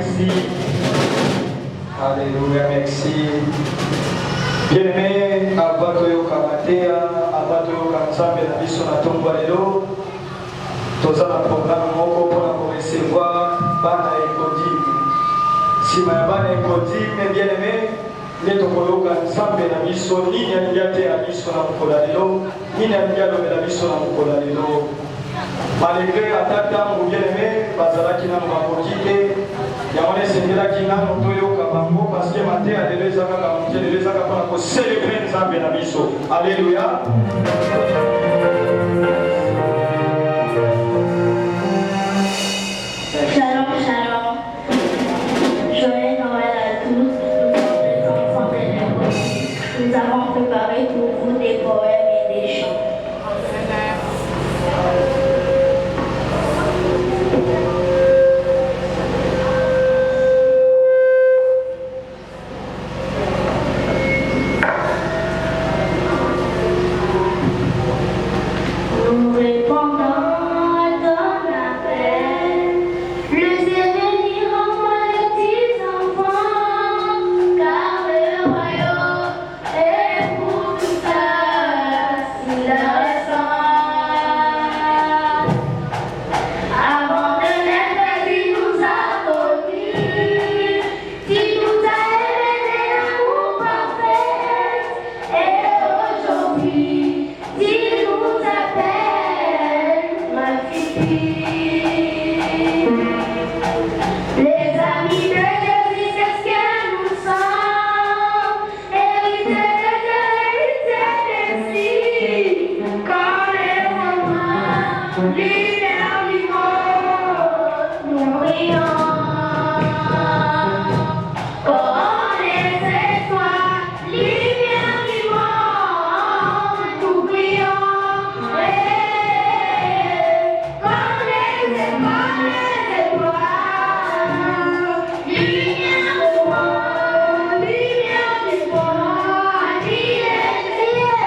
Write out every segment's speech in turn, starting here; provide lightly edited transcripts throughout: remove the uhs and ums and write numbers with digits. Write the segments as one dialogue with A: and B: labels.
A: merci. Alléluia, merci. Bien-aimé, Abatoyo Kamatea, Abatoyo Kanzambe na biso na tomba lelo. Toza na programme moko pour recevoir bana ekodime. Sima ya bana ekodime, bien-aimé, neto koloka Nzambe na biso nini alingiate ya biso na mokolo lelo, nini alingiate na biso na mokolo lelo. Malgré atata ou bien-aimé, bazalaki na makoki te, yango esengelaki nano toyoka bango parce que matin alelo ezaka kamuke lelo ezaka mpona kocelebre Nzambe na biso. Alléluia.
B: Shalom, shalom. Joyeux Noël à tous. Nous sommes les enfants de l'école. Nous avons préparé pour vous des poèmes et des chants. Nous répondons à ton appel. Le ciel bénit renvoie les petits enfants, car le royaume est pour tout ça, s'il a raison. Avant de naître, il nous a connu, il nous a révélé l'amour parfait, et aujourd'hui, il nous appelle ma fille. Les amis de Jésus, c'est ce que nous sommes. Héritiers de Dieu, héritiers de Messie. Quand les moments, lumière du monde, nous brillons. Comme les étoiles, lumière du monde, nous brillons. Comme les étoiles, lumière du monde, lumière du monde, brillez, brillez.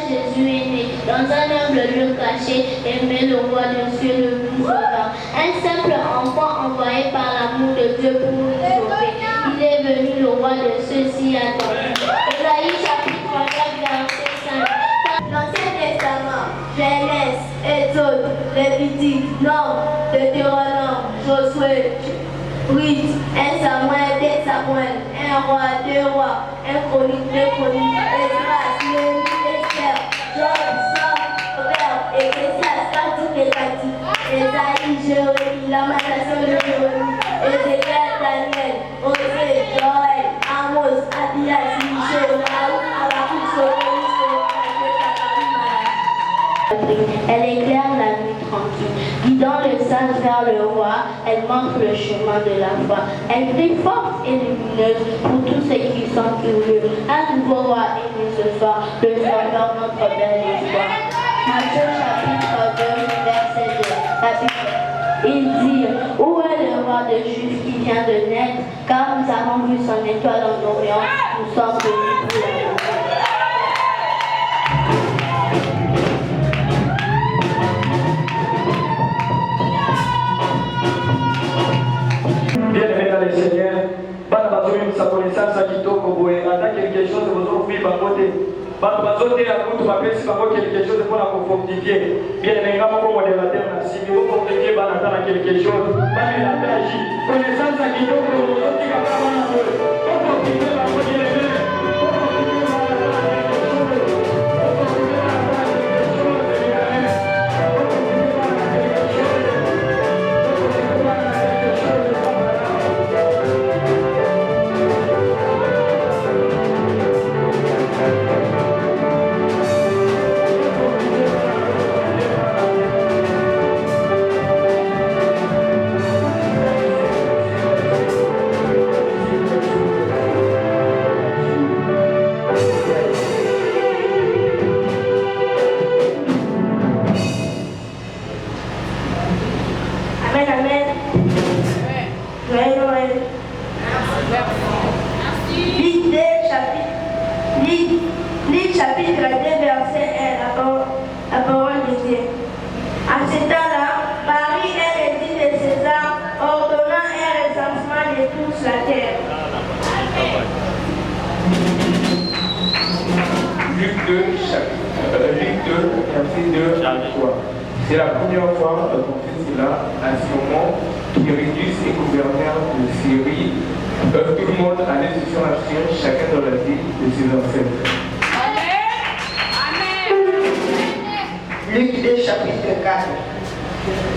B: Jésus est né, dans un humble lieu caché, aimé le roi des cieux, le plus sauveur. Un simple enfant envoyé par l'amour de Dieu pour nous sauver. Il est venu, le roi de ceux-ci attendu. Ésaïe chapitre 34, verset 5. L'Ancien Testament, Genèse, Exode, Lévitique, Nombre, Deutéronome, Josué, Ruth, 1 Samuel, 2 Samuel, 1 roi, 2 rois, 1 chronique, 2 chroniques, Esdras, Néhémie, Esther, Job, Somme, Proverbe, Ecclésiaste, Cantique et Cantique, Ésaïe, Jérémie, Lamentation de Jérémie, Ézéchiel, Daniel, Osée, Joël, Amos, Abias, Michée, Raoul, Habakkuk, Sophie, elle éclaire la nuit tranquille, guidant le sage vers le roi, elle montre le chemin de la foi. Elle brille forte et lumineuse pour tous ceux qui sont curieux. Un nouveau roi est né ce soir, le Sauveur, notre bel espoir. Matthieu chapitre 2, verset 2. La Bible, il dit, où est le roi de Juifs qui vient de naître? Car nous avons vu son étoile en Orient, nous sommes venus pour la voir.
A: Bien-aimés dans le Seigneur, bana bazomi musakolesa sa kitoko boye ata quelque chose bozofui bangote bato bazotela kutu bapesi bango quelque chose mpona kofortifie. Bien-aimé nga moko modérateur na simi bofortifie bana ata na quelque chose bamela taji connaissance ya kitoko bozotika kaka bana boye bofortifie bango bien-aimé.
B: Luc chapitre 2, verset 1, la parole de Dieu. À ce temps-là, Marie est l'édit de César, ordonnant un recensement de toute la terre.
C: Luc 2, verset 2 à 3. C'est la première fois qu'on fait cela à ce moment. Quirinius est gouverneur de Syrie. Tout le monde allait se faire inscrire, chacun dans la ville de ses ancêtres.
D: Luc 2, chapitre 4.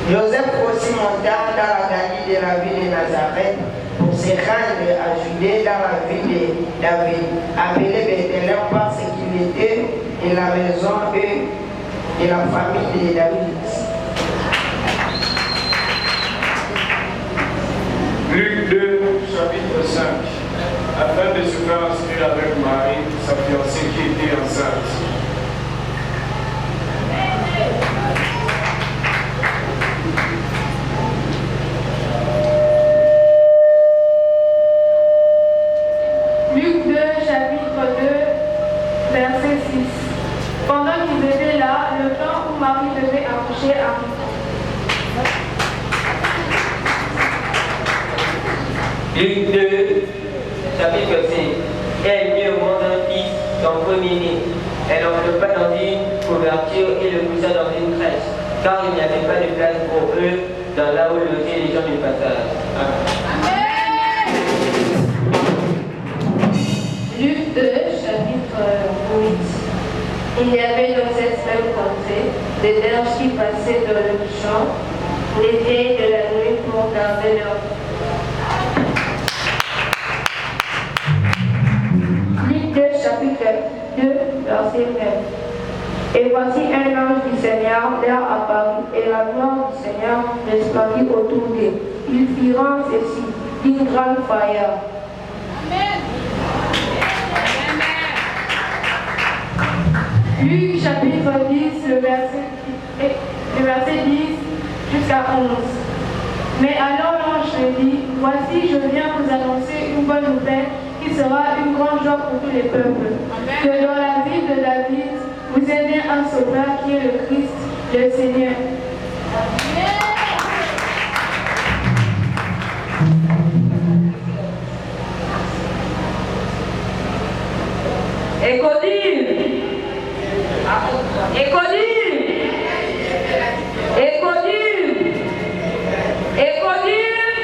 D: Joseph aussi monta dans la Galilée de la ville de Nazareth pour se rendre à Judée dans la ville de David, appelé Bethléem parce qu'il était de la maison de la famille de David.
C: Luc 2, chapitre 5. Afin de se faire inscrire avec Marie, sa fiancée qui était enceinte.
E: Luc 2, chapitre 2, verset 6. Pendant qu'ils étaient là, le temps où Marie devait accoucher arriva.
F: Luc 2, chapitre 5. Elle mit au monde un fils, son premier-né. Elle l'enveloppa dans une couverture et le coucha dans une crèche, car il n'y avait pas de place pour eux dans là où logeaient les gens du passage. Amen.
E: Luc 2, chapitre 8. Il y avait dans cette même contrée des berges qui passaient dans le champ, les vieilles de la nuit pour garder leur. Luc 2, chapitre 2, verset 9. Et voici un ange du Seigneur leur apparut, et la gloire du Seigneur resplendit autour d'eux. Ils firent ceci d'une grande frayeur. Amen. Luc chapitre 10, le verset 10 jusqu'à 11. Mais alors l'ange me dit, voici je viens vous annoncer une bonne nouvelle qui sera une grande joie pour tous les peuples. Amen. Que dans la ville de David, Vous aimez un sauveur qui est le Christ, le Seigneur.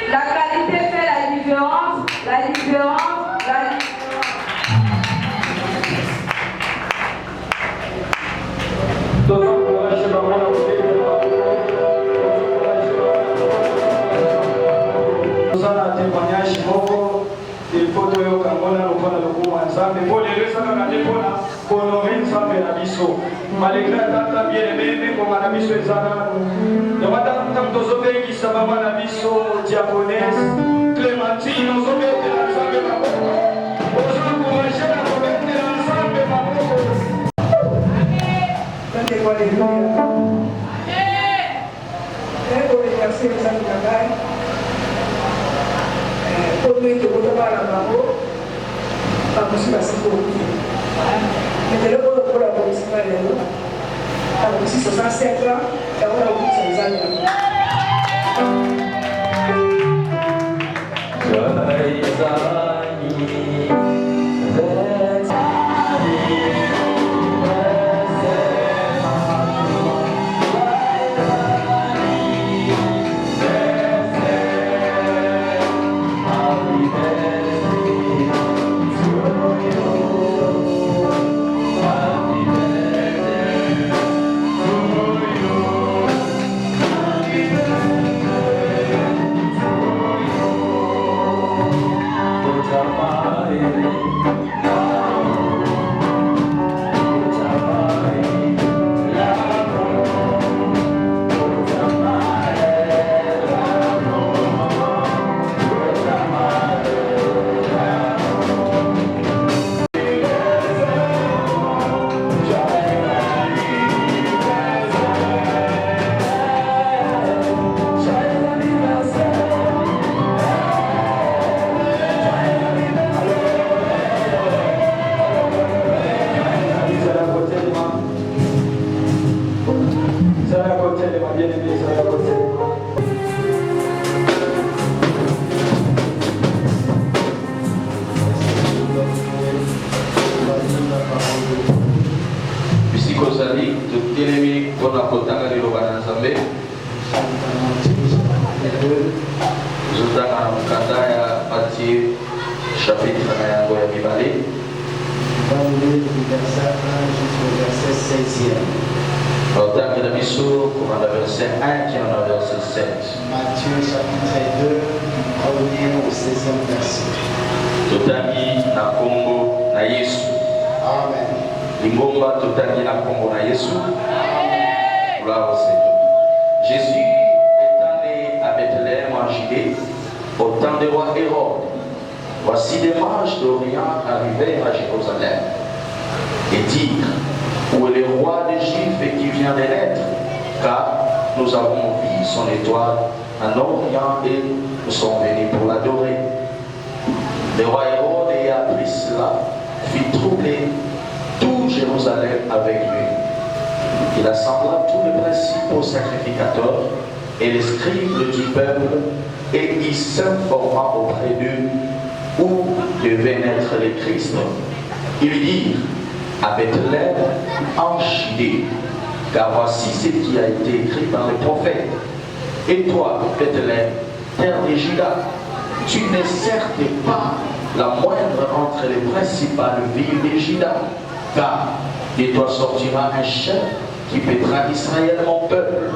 G: La qualité fait la différence, la différence.
A: Malgré tata bien-aimé, comme la biso ezana, nous avons tant de qui savent la biso diaconesse, Clémentine, nous avons été ensemble, nous avons encouragé la communauté ensemble,
H: si 67 ans, et on a oublié ses amis.
I: chapitre na yango ya mibale.
J: On va lire du verset 1 jusqu'au verset 16e.
I: Otangi na biso komanda verset 1 qui en a verset 7.
J: Matthieu chapitre 2, on va lire au 16e verset.
I: Totangi na kombo na Yesu.
J: Amen.
I: Lingomba totangi na kombo na Yesu. Gloire au Seigneur. Jésus étant né à Bethléem en Judée, au temps du roi Hérode. Voici des mages d'Orient arrivèrent à Jérusalem et dirent: où est le roi des Juifs et qui vient de naître? Car nous avons vu son étoile en Orient et nous sommes venus pour l'adorer. Le roi Hérode ayant appris cela fit troubler tout Jérusalem avec lui. Il assembla tous les principaux sacrificateurs et les scribes du peuple et il s'informa auprès d'eux où devait naître le Christ. Ils lui dirent: à Bethléem en Judée, car voici ce qui a été écrit par les prophètes. Et toi, Bethléem, terre de Juda, tu n'es certes pas la moindre entre les principales villes de Juda, car de toi sortira un chef qui paîtra Israël, mon peuple.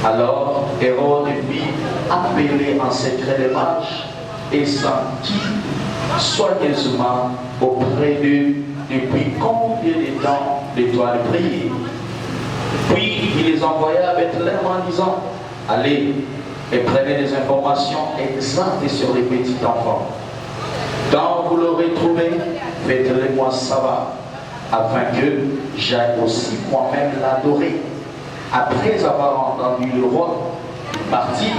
I: Alors Hérode fit appeler en secret les mages et s'enquit soigneusement auprès d'eux depuis combien de temps l'étoile brillait. Puis il les envoya à Bethléem en disant: allez et prenez des informations exactes sur les petits enfants. Quand vous l'aurez trouvé, faites-le moi savoir, afin que j'aille aussi moi-même l'adorer. Après avoir entendu le roi partir,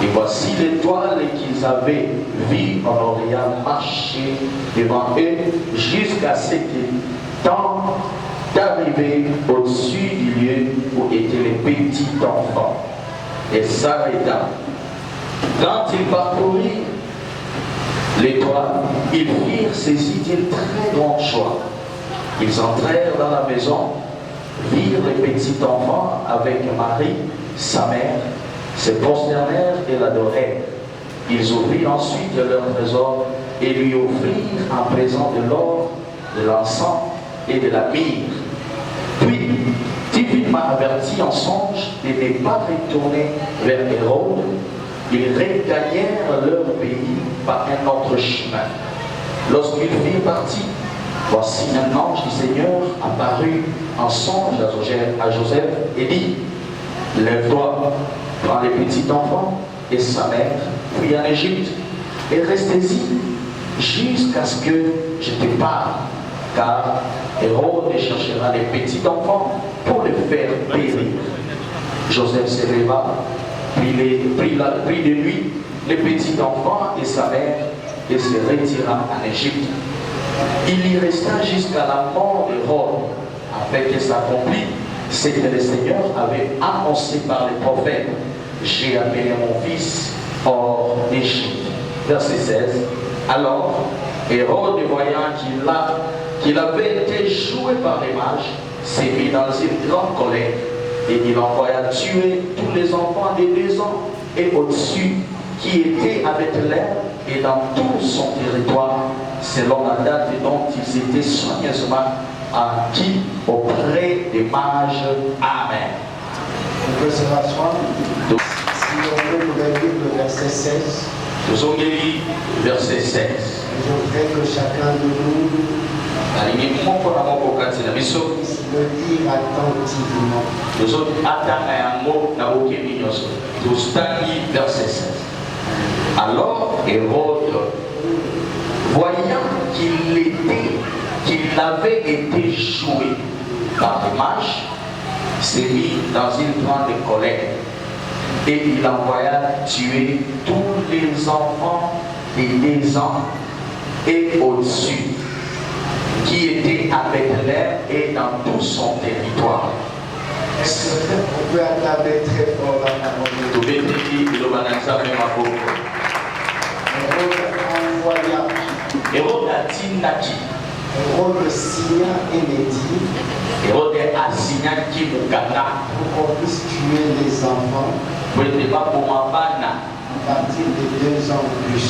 I: et voici l'étoile qu'ils avaient vue en Orient marcher devant eux jusqu'à ce que, tant arrivé au-dessus du lieu où étaient les petits enfants et s'arrêta. Quand il parcourut les toits, ils firent saisir d'une très grande joie. Ils entrèrent dans la maison, virent les petits enfants avec Marie, sa mère, se prosternèrent et l'adorèrent. Ils ouvrirent ensuite leur trésor et lui offrirent en présent de l'or, de l'encens et de la myrrhe. Puis, divinement avertis en songe de ne pas retourner vers Hérode, ils regagnèrent leur pays par un autre chemin. Lorsqu'ils firent partie, voici un ange du Seigneur apparut en songe à Joseph et dit: lève-toi, prends les petits enfants et sa mère, puis en Égypte, et restez-y jusqu'à ce que je te parle, car Hérode cherchera les petits enfants pour les faire périr. Joseph se leva, prit de lui les petits enfants et sa mère, et se retira en Égypte. Il y resta jusqu'à la mort d'Hérode, afin que s'accomplisse ce que le Seigneur avait annoncé par les prophètes: j'ai appelé mon fils hors d'Égypte. Verset 16. Alors, Hérode, voyant qu'il avait été joué par les mages, s'est mis dans une grande colère, et il envoya tuer tous les enfants de 2 ans et au-dessus qui étaient à Bethléem et dans tout son territoire, selon la date dont ils étaient soigneusement acquis auprès des mages. Amen.
J: On peut se rasseoir. Si on peut nous lire le verset 16.
I: Nous avons lu verset 16.
J: Je voudrais que chacun de nous le lire attentivement.
I: Nous avons verset 16. Alors Hérode, voyant qu'il avait été joué par les mages, s'est mis dans une grande colère, et il envoya tuer tous les enfants de 2 ans et au-dessus qui étaient à Bethléem et dans tout son territoire.
J: On peut attarder très fort la parole de Dieu.
I: Hérode a tindaki.
J: Hérode signa et dit
I: Hérode a signé qui mukanda
J: pour qu'on puisse tuer les enfants
I: pour ne pas pour ma bana
J: à partir de 2 ans ou plus.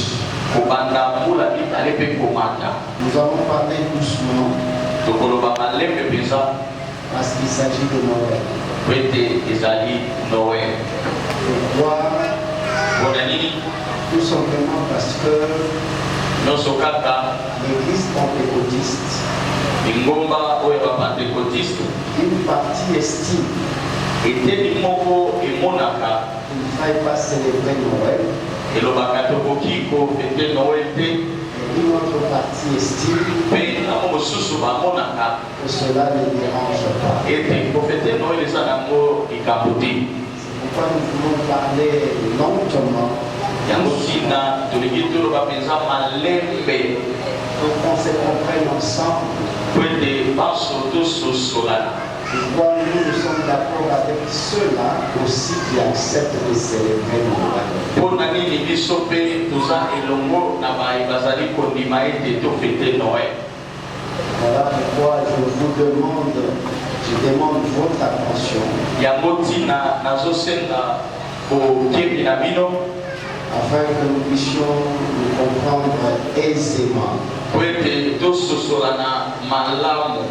I: pour banda pour la vie aller pe komanda.
J: Nous allons parler doucement
I: Donc on va parler de ça
J: parce qu'il s'agit de Noël.
I: Prêter ezali Noël.
J: Pourquoi?
I: Pour nini?
J: Tout simplement parce que
I: Noso kaka
J: l'église pentecôtiste,
I: ingomba oyo ba pentecôtiste
J: une partie estime
I: eteli moko emonaka
J: qu'il ne faille pas célébrer Noël.
I: elobaka tokoki kofete Noël te.
J: Et une autre partie estime
I: Pe nango mosusu bamonaka
J: que cela ne dérange pas.
I: ete kofete Noël eza nango likambo te.
J: C'est pourquoi nous voulons parler lentement
I: yango ntina tolingi toloba mpenza malembe
J: pour qu'on se comprenne ensemble.
I: po ete baso tososolana.
J: Pourquoi nous sommes d'accord avec ceux-là aussi qui acceptent de célébrer Noël.
I: mpo na nini biso mpe toza elongo na baye bazali kondima ete tofete Noël.
J: Voilà pourquoi je demande votre attention
I: yango ntina nazosenga bokebi na bino
J: afin que nous puissions nous comprendre aisément.
I: po ete tososolana malamu.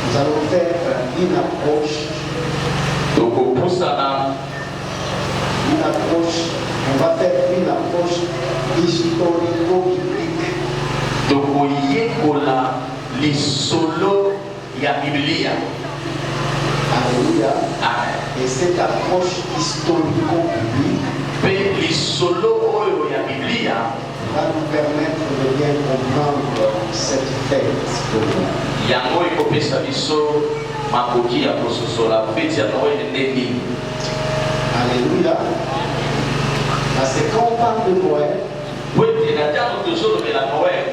J: Nous allons faire une approche,
I: tokopusana
J: on va faire une approche historico-biblique.
I: tokoyekola lisolo ya Biblia.
J: Alléluia.
I: Amen.
J: Et cette approche historico-biblique
I: Pe lisolo oyo ya Biblia
J: va nous permettre de bien comprendre cette fête.
I: yango ekopesa biso makoki ya kososola feti ya Noël nde nini.
J: Alléluia. Parce que quand on parle de Noël,
I: po ete na ntango tozolobela Noël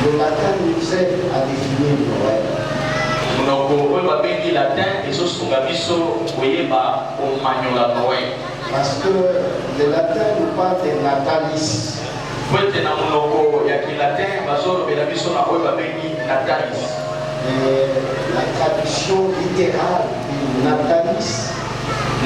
J: le latin nous aide à définir Noël.
I: qui latin et ce biso oyeba au maniola Noël.
J: Parce que le latin nous parle de natalis.
I: Poete na monoko ya kilatin bazolo bela biso na oyo babengi natalis.
J: La traduction littérale du natalis.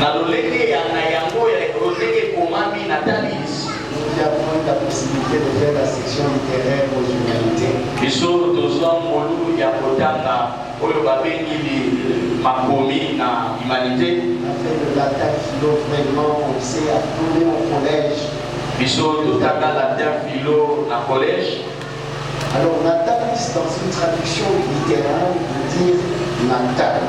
I: Na lolenge ya na yango ya lolenge komami natalis.
J: Nous avons la possibilité de faire la section littéraire aux humanités.
I: Biso tozwa molu ya kotanga oyo babengi makomi na humanité.
J: On a fait le latin philo vraiment, on s'est appelé au collège.
I: Biso totanga latin philo na collège.
J: Alors natalis dans une traduction littérale veut dire natal.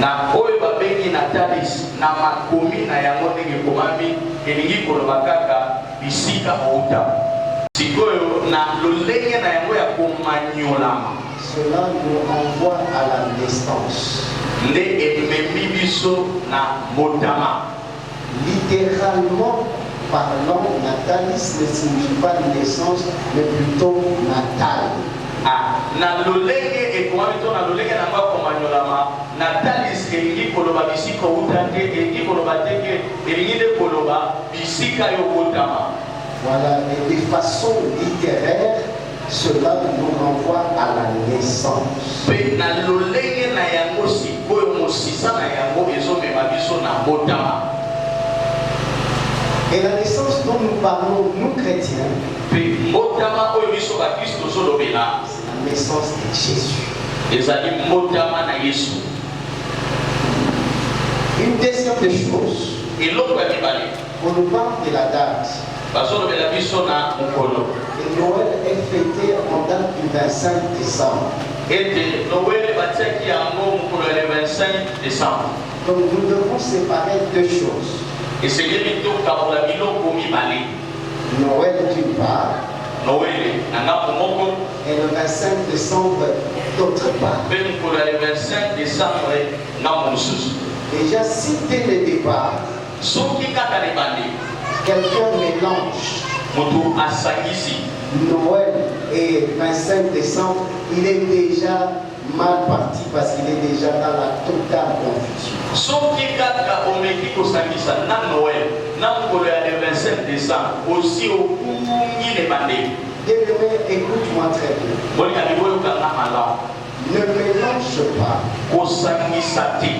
I: Na oyo babengi natalis na makomi na yango ndenge komami elingi koloba kaka bisika outa. Sikoyo na lolenge na yango ya komanyolama.
J: Cela nous renvoie à la naissance.
I: Nde ememi biso na motama.
J: Littéralement parlant, natalis ne signifie pas naissance, mais plutôt natal.
I: Na lolenge ekomami to na lolenge na ngwa komanyolama natalis elingi koloba bisika outa te elingi koloba teke elingi nde koloba bisika yo kotama.
J: Voilà, et de façon littéraire, cela nous renvoie à la naissance.
I: Pe na lolenge na yango sikoyo mosisa na yango ezomema biso na motama.
J: Et la naissance dont nous parlons, nous chrétiens,
I: pe motama oyo biso ba Kristo zolobela
J: la naissance de Jésus.
I: ezali motama na Yesu.
J: Une deuxième des choses,
I: eloko ya mibale
J: on nous parle de la date.
I: bazolobela biso na mokolo.
J: Et Noël est fêté en date du 25 décembre.
I: Ete Noël batiaki yango mokolo ya 25 décembre.
J: Donc nous devons séparer deux choses.
I: Esengeli tokabola biloko mibale.
J: Noël d'une part,
I: Noël na ngambo moko
J: et le 25 décembre d'autre part.
I: pe mokolo ya 25 décembre ngambo mosusu.
J: Déjà, si dès le départ,
I: soki kaka lebande
J: quelqu'un mélange
I: moto asangisi
J: Noël et 25 décembre, il est déjà mal parti parce qu'il est déjà dans la totale confusion.
I: soki kaka omeki kosangisa na Noël na mokolo ya 25 décembre aussi okungi lebande.
J: Bien-aimé, écoute-moi très bien.
I: bolinga boyokanga malamu.
J: Ne mélange pas
I: kosangisa te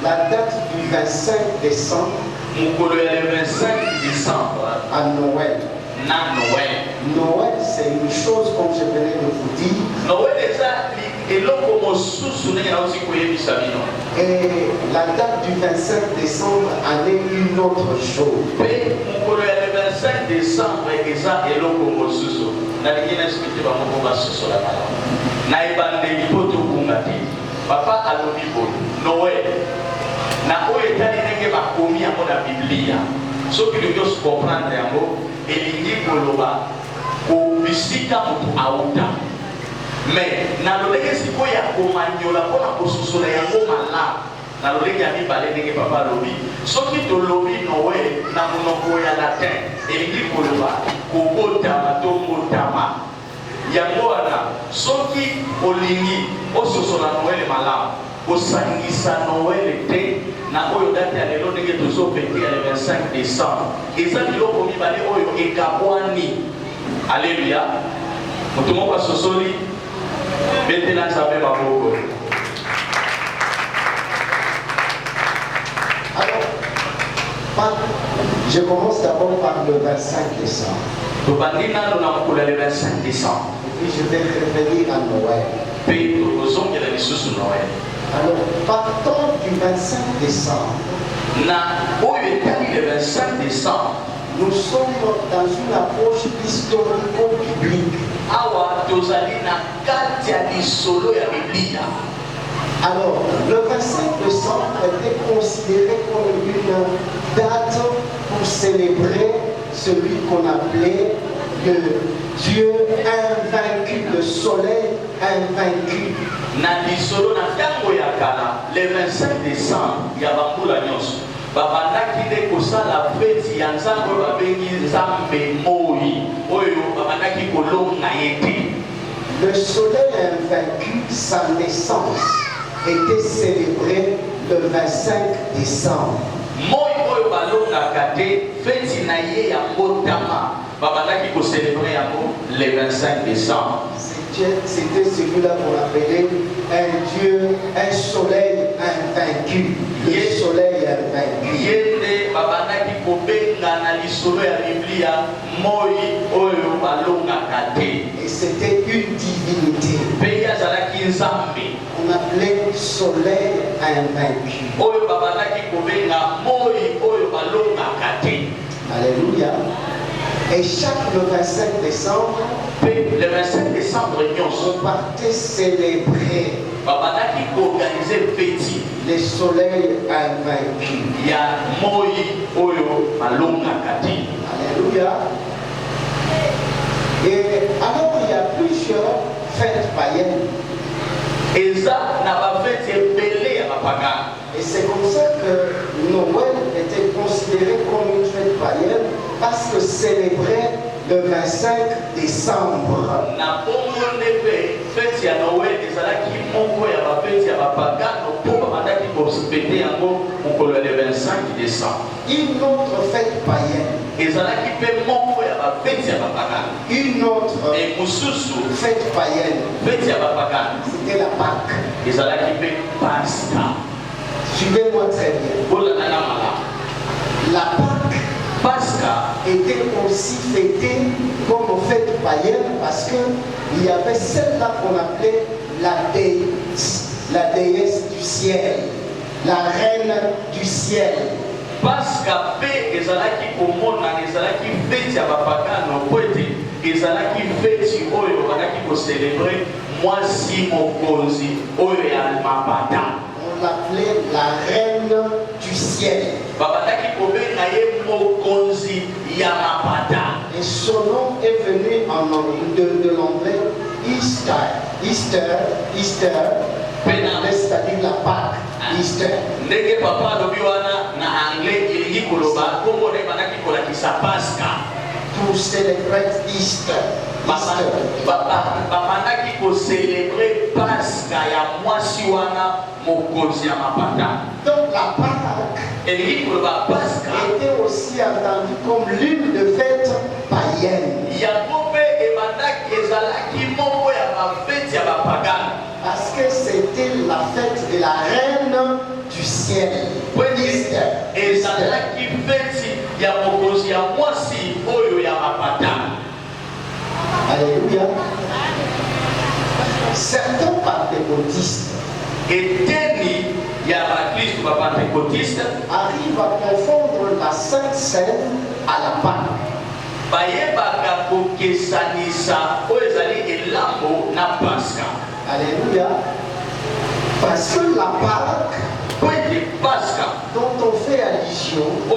J: la date du 25 décembre
I: mokolo ya 25 décembre
J: à Noël.
I: na Noël.
J: Noël, c'est une chose, comme je venais de vous dire.
I: Noël eza eloko mosusu ndenge nauti koyebisa bino.
J: Et la date du 25 décembre en est une autre chose.
I: Pe mokolo ya 25 décembre eza eloko mosusu. Nalingi naexplike bamoko basosola malamu. Na ebandeli po tokunga te. Papa alobi boye Noël na oyo etali ndenge bakomi yango na Biblia. Soki lingi osicomprendre yango elingi koloba bisika moto auta. Mais na lolenge sikoyo ya komanyola mpona kososola yango malamu na lolenge ya mibale ndenge papa alobi. Soki tolobi Noël na monoko ya latin elingi koloba kobotama to mbotama. Yango wana soki olingi ososola Noël malamu osangisa Noël te na oyo date ya lelo ndenge tozopete ya 25 décembre eza biloko mibale oyo ekabwani. Alléluia. Moto moko asosoli betela nzambe maboko.
J: Alors, je commence d'abord par le 25 décembre.
I: tobandi nano na mokolo ya 25 décembre.
J: Et puis je vais revenir à Noël.
I: Pe tokozongela lisusu Noël.
J: Alors, partant du 25 décembre,
I: Na oyo etali le 25 décembre
J: nous sommes dans une approche historico-biblique.
I: awa tozali na kati ya lisolo ya Biblia.
J: Alors, le 25 décembre était considéré comme une date pour célébrer celui qu'on appelait le Dieu invaincu, le soleil invaincu.
I: Na lisolo na ntango ya kala le 25 décembre ya bambula nyonso babandaki nde kosala feti ya nzambe oyo babengi nzambe moi oyo babandaki kolonga ye te.
J: Le soleil invaincu, sa naissance était célébré le 25 décembre.
I: Moi, fête naïe à Motama, babandaki ko célébrer le 25 décembre.
J: C'était celui-là qu'on appelait un Dieu, un soleil invaincu. Le soleil invaincu.
I: Yende babandaki ko benga na lisolo ya Biblia moi oyo balonga kate.
J: Et c'était une divinité.
I: Peya zalaki nzambe.
J: On appelait soleil invaincu.
I: Oyo babandaki ko benga moi oyo balonga kate.
J: Alléluia. Et chaque le 25 décembre,
I: le 25 décembre,
J: on partait célébrer les soleils invaincus. Alléluia. Et alors il y a plusieurs fêtes païennes. Et c'est comme ça que Noël était considéré comme une fête païenne parce que célébrait le 25 décembre. Une autre fête païenne. Une autre fête païenne. C'était la Pâque. Suivez-moi très bien. La Pâque était aussi fêtée comme fête païenne parce qu'il y avait celle-là qu'on appelait la déesse du ciel, la reine du ciel.
I: Pasca pe ezalaki komona ezalaki fête ya bapagano po ete ezalaki fête oyo bazalaki ko célébrer mwasi mokonzi oyo ya mapata.
J: On l'appelait la reine du ciel.
I: Babandaki kobenga ye mokonzi ya mapata.
J: Et son nom est venu de l'anglais Easter, c'est-à-dire la Pâque. Easter.
I: Ndenge papa lobi wana na anglais ilingi koloba kombo ne banaki kolakisa Pasca.
J: To celebrate Easter.
I: Babandaki ko célébrer Pasca ya mwasi wana mokonzi ya mapata.
J: Donc la Pâque
I: elingi koloba Pasca
J: était aussi entendue comme l'une de fêtes païennes.
I: Yango pe ebandaki ezalaki moko ya bafete ya bapagano.
J: Parce que c'était la fête de la reine du ciel.
I: Ezalaki fete ya mokonzi ya mwasi oyo ya mapata.
J: Alléluia. Certains pentecôtistes arrivent à confondre la Sainte Seine à la Pâque. Alléluia. Parce que la Pâque, dont on fait allusion, que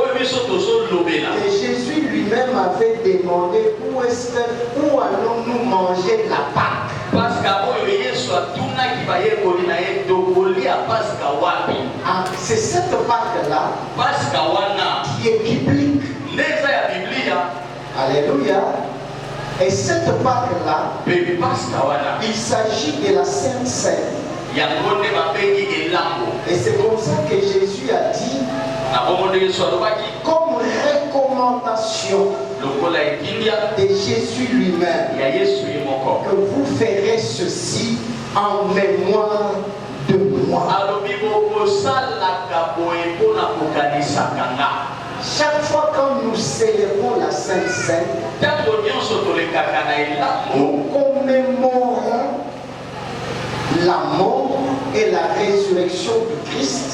J: Jésus lui-même avait demandé où allons-nous manger la Pâque. C'est cette Pâque-là qui est biblique. Alléluia. Et cette Pâque-là, il s'agit de la Sainte Seine. Et c'est comme ça que Jésus a dit, comme recommandation de Jésus lui-même, que vous ferez ceci en mémoire de moi. Chaque fois que nous célébrons la Sainte Seine, nous commémorons la mort et la résurrection du Christ.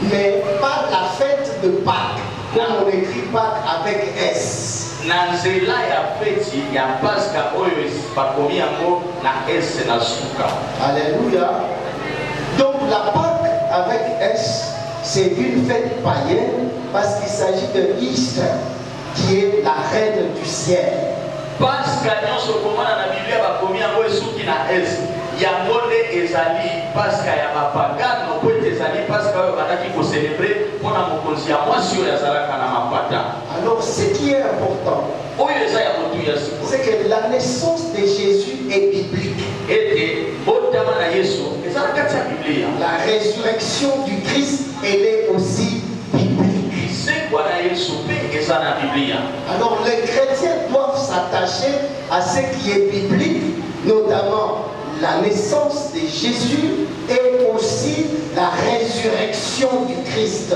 J: Mais pas la fête de Pâques, comme on écrit Pâques avec S. Alléluia. Donc la Pâque avec S, c'est une fête païenne parce qu'il s'agit de Easter, qui est la reine du ciel.
I: Pasca nyonso komana na Biblia bakomi yango esuki na S. Yango nde ezali Pasca ya bapagano po ete ezali Pasca oyo bandaki ko célébrer mpona mokonzi ya mwasi oyo azalaka na mapata.
J: Alors ce qui est important,
I: oyo eza ya motu
J: c'est que la naissance de Jésus est biblique. La résurrection du Christ, elle est aussi biblique. Alors les chrétiens doivent s'attacher à ce qui est biblique, notamment la naissance de Jésus et aussi la résurrection du Christ.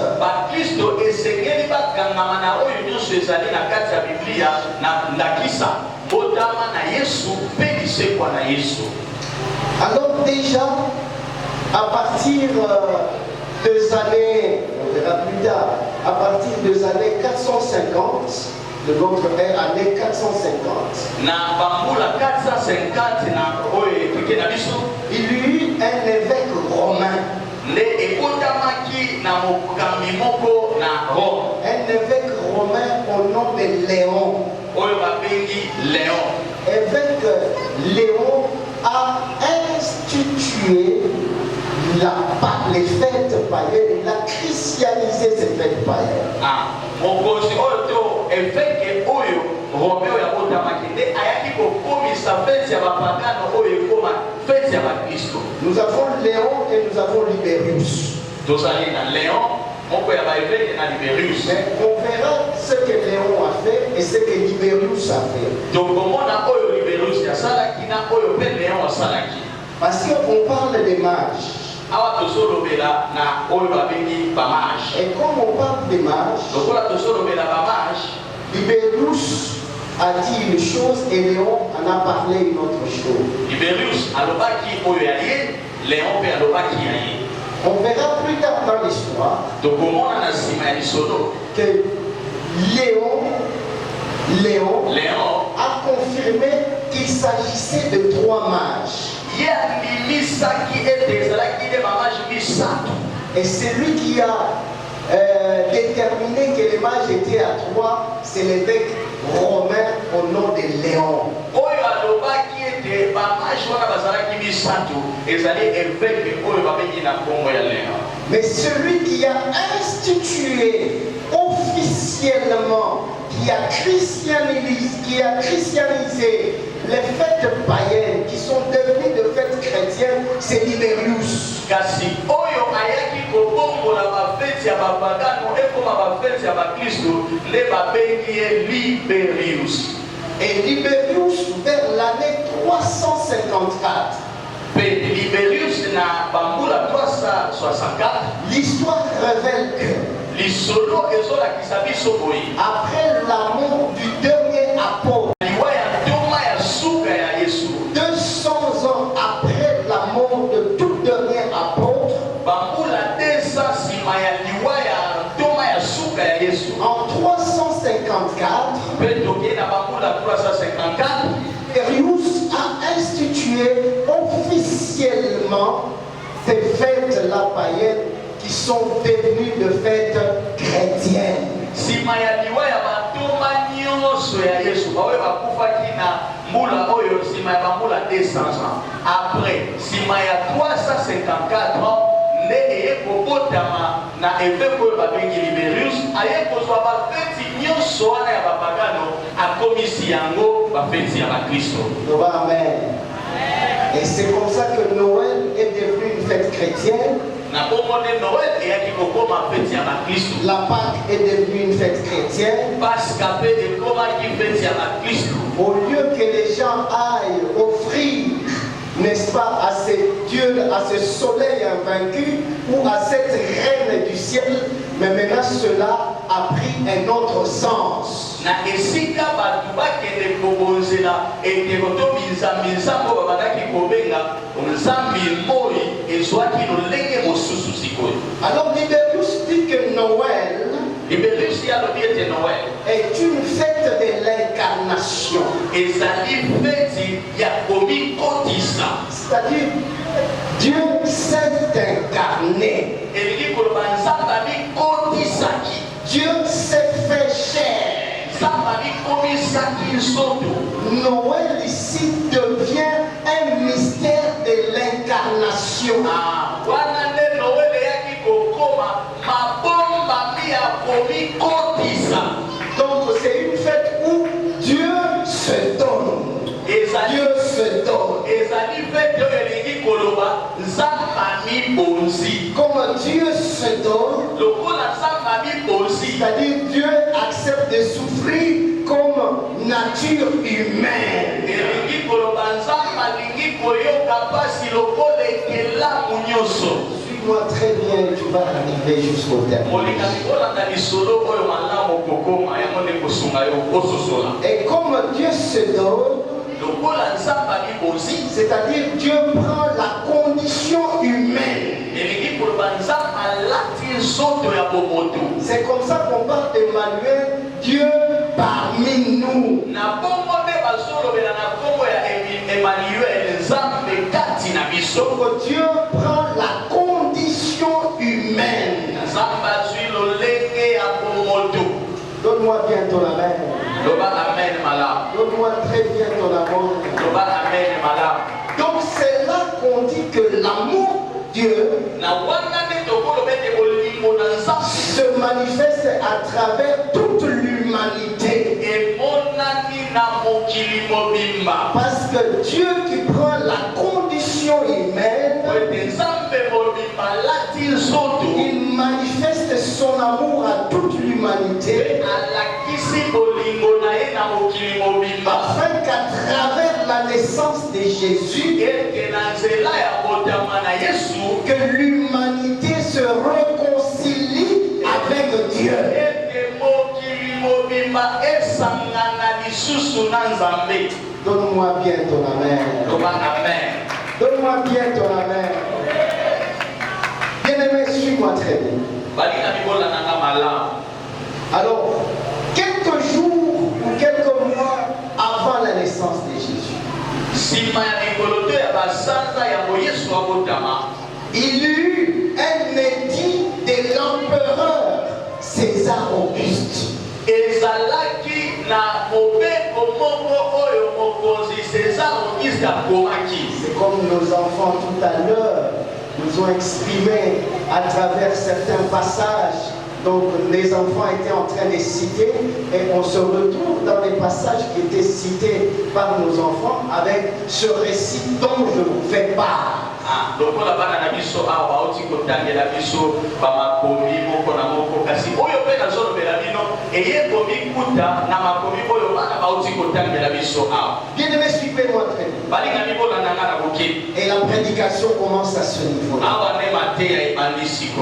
J: Alors déjà, à partir des années, on verra plus tard, à partir des années 450, de notre ère, année 450, il y eut un évêque romain. Un évêque romain au nom de Léon. Évêque Léon a institué les fêtes païennes, il a christianisé ces fêtes païennes. Nous avons Léon et nous avons Libérius. Mais on verra ce que Léon a fait et ce que Libérius a fait. Parce qu'on parle des mages. Et comme on parle des mages, Libérius a dit une chose et Léon en a parlé une autre chose. On verra plus tard dans l'histoire que Léon a confirmé qu'il s'agissait de 3 mages. Et c'est lui qui a déterminé que les mages étaient à 3, c'est l'évêque romain au nom de Léon. Mais celui qui a institué officiellement, qui a christianisé les fêtes païennes qui sont devenues de fêtes chrétiennes, c'est Libérius. Et Libérius, vers l'année 354, l'histoire révèle que après la mort du dernier apôtre, 200 ans après la mort de tout dernier apôtre, en 354, Libérius a institué officiellement ces fêtes-là païennes qui sont devenues de fêtes chrétiennes.
I: Après, si Maya 354 ans, na évêque Libérius aye kozwa ba feti nyonso wana ya bapagano akomisi yango ba feti ya Bakristo.
J: Amen. Et c'est comme ça que Noël est devenu une fête chrétienne. La Pâque est devenue une fête chrétienne. Au lieu que les gens aillent offrir, n'est-ce pas, à ce Dieu, à ce soleil invaincu ou à cette reine du ciel, mais maintenant cela a pris un autre sens. Alors Libérius dit que Noël est une fête de l'incarnation. C'est-à-dire, Dieu s'est incarné. Dieu s'est fait chair. Noël ici devient un mystère de l'incarnation. Donc c'est une fête où Dieu se Comme Dieu se donne, c'est-à-dire Dieu accepte de souffrir comme nature humaine. Suis-moi très bien, tu vas arriver jusqu'au terme. Et comme Dieu se donne, c'est-à-dire Dieu prend la condition humaine. C'est comme ça qu'on parle d'Emmanuel, Dieu parmi nous. Donc Dieu prend la condition humaine. Donne-moi bien ton amen. Donne-moi très bien ton amour. Donc c'est là qu'on dit que l'amour de Dieu se manifeste à travers toute l'humanité. Parce que Dieu qui prend la condition humaine, il manifeste son amour à toute l'humanité, afin qu'à travers la naissance de Jésus, que l'humanité se réconcilie avec Dieu. Donne-moi bien ton amen. Donne-moi bien ton amen. Bien-aimé, suis-moi très bien. Alors, quelques jours ou quelques mois avant la naissance de Jésus, il y eut un édit de l'empereur César Auguste. C'est comme nos enfants tout à l'heure nous ont exprimé à travers certains passages. Donc les enfants étaient en train de citer et on se retrouve dans les passages qui étaient cités par nos enfants avec ce récit dont je vous fais part. Bien-aimés, suivez-moi très bien. Et la prédication commence à ce niveau.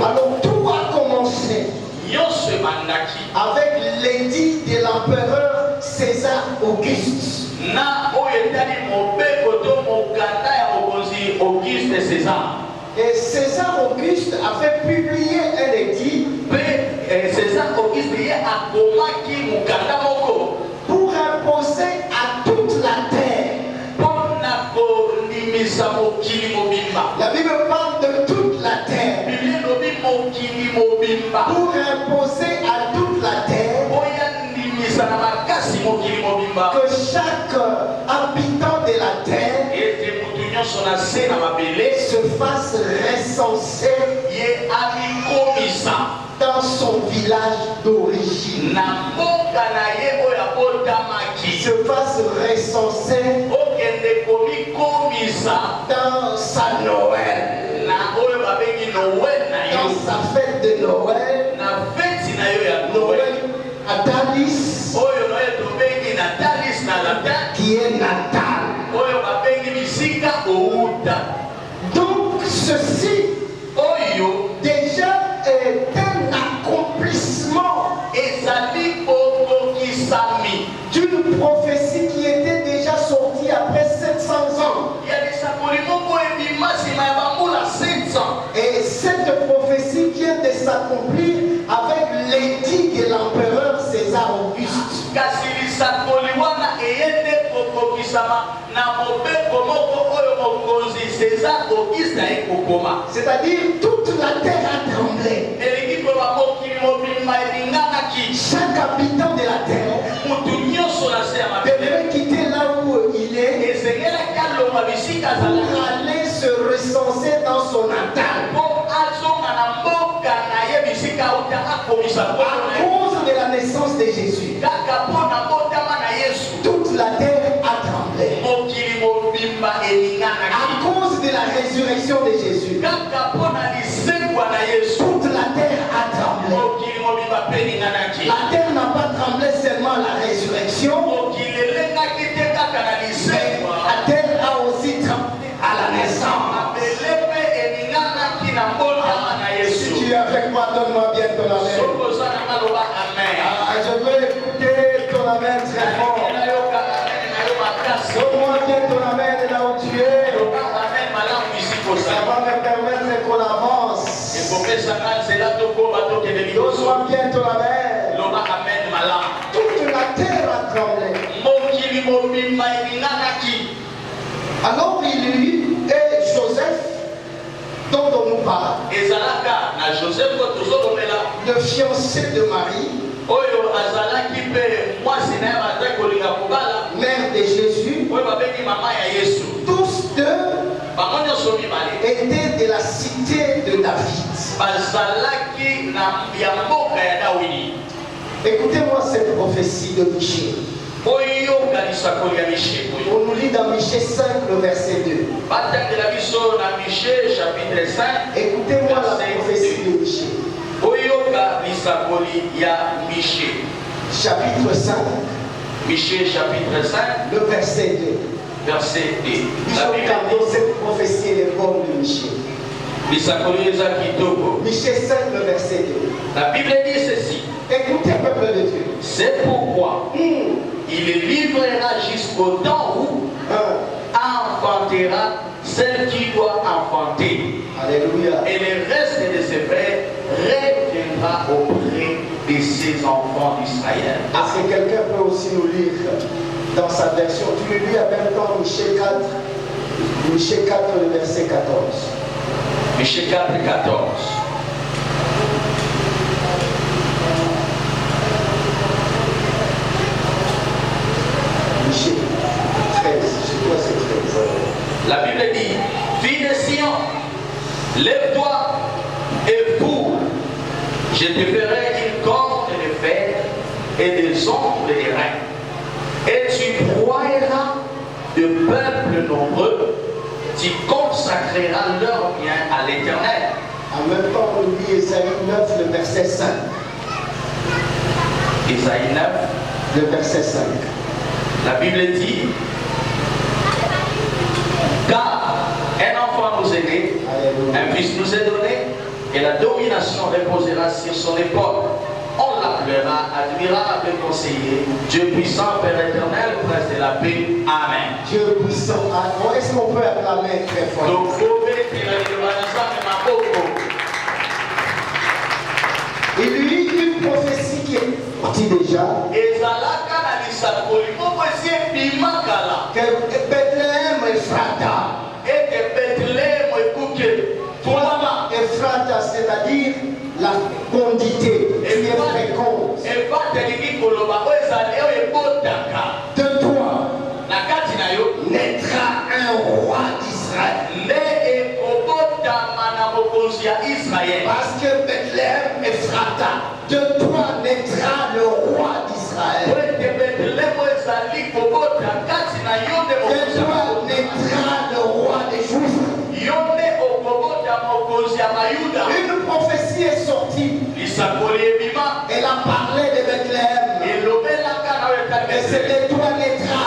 J: Alors tout a commencé avec l'édit de l'empereur César Auguste. Et César Auguste avait publié un édit pour imposer à toute la terre. La Bible parle de toute la terre. Pour imposer à toute la terre que chaque habitant de la terre se fasse recenser dans son village d'origine. Se fasse recenser dans sa Noël, dans sa fête de Noël, Noël Natalis, qui est Natal. Donc ceci déjà est un accomplissement d'une prophétie qui était déjà sortie après 700 ans. Et cette prophétie vient de s'accomplir avec l'édit de l'empereur César Auguste. C'est-à-dire toute la terre a tremblé. Chaque habitant de la terre devrait quitter là où il est pour aller se recenser dans son natal. À cause de la naissance de Jésus, toute la terre a tremblé. cause de la résurrection de Jésus, toute la terre a tremblé. La terre n'a pas tremblé seulement à la résurrection, mais la terre a aussi tremblé à la naissance. Si tu es avec moi, donne-moi bien ton amen. Je veux écouter ton amen très fort. Donne-moi bien ton amen là où tu es. Ça va me permettre qu'on avance. Donne-moi bien ton amen. Toute la terre a tremblé. Alors il y et Joseph, dont on nous parle, le fiancé de Marie, mère de Jésus, tous deux étaient de la cité de David. Écoutez-moi cette prophétie de Michée. On nous lit dans Michée 5, le verset 2. Écoutez-moi la prophétie de Michée. Chapitre 5.
I: Michée chapitre 5.
J: Le verset 2.
I: Verset 2.
J: Cette prophétie est bonne de Michée. Michée 5, le verset 2.
I: La Bible dit ceci.
J: Écoutez, peuple de Dieu.
I: C'est pourquoi il livrera jusqu'au temps où enfantera celle qui doit enfanter.
J: Alléluia.
I: Et le reste de ses frères reviendra auprès de ses enfants d'Israël.
J: Est-ce que quelqu'un peut aussi nous lire dans sa version? Tu le lis en même temps Michée 4, Michée 4, le verset 14.
I: Michée 4, 14.
J: Michée 13, je crois c'est 13.
I: La Bible dit, fille de Sion, lève-toi et fous. Je te ferai une corde de fer et des ombres de reins. Et tu broyeras de peuples nombreux. Tu consacreras leur bien à l'Éternel.
J: En même temps, on lit Ésaïe 9, le verset 5.
I: Ésaïe 9,
J: le verset 5.
I: La Bible dit, car un enfant nous est né, un fils nous est donné, et la domination reposera sur son épaule. On l'appellera admirable conseiller, Dieu puissant, Père éternel, prince de la paix. Amen.
J: Dieu puissant. Est-ce qu'on peut acclamer très fort? Il lui une prophétie qui est partie déjà. Que Bethléem Ephrata. Ephrata, c'est-à-dire la fécondité. Tu es féconde. De toi naîtra un roi d'Israël. Parce que Bethléem Ephrata, de toi naîtra le roi d'Israël. De toi naîtra le roi des Juifs. Une prophétie est sortie. Elle a parlé de Bethléem. Mais c'est de toi naîtra.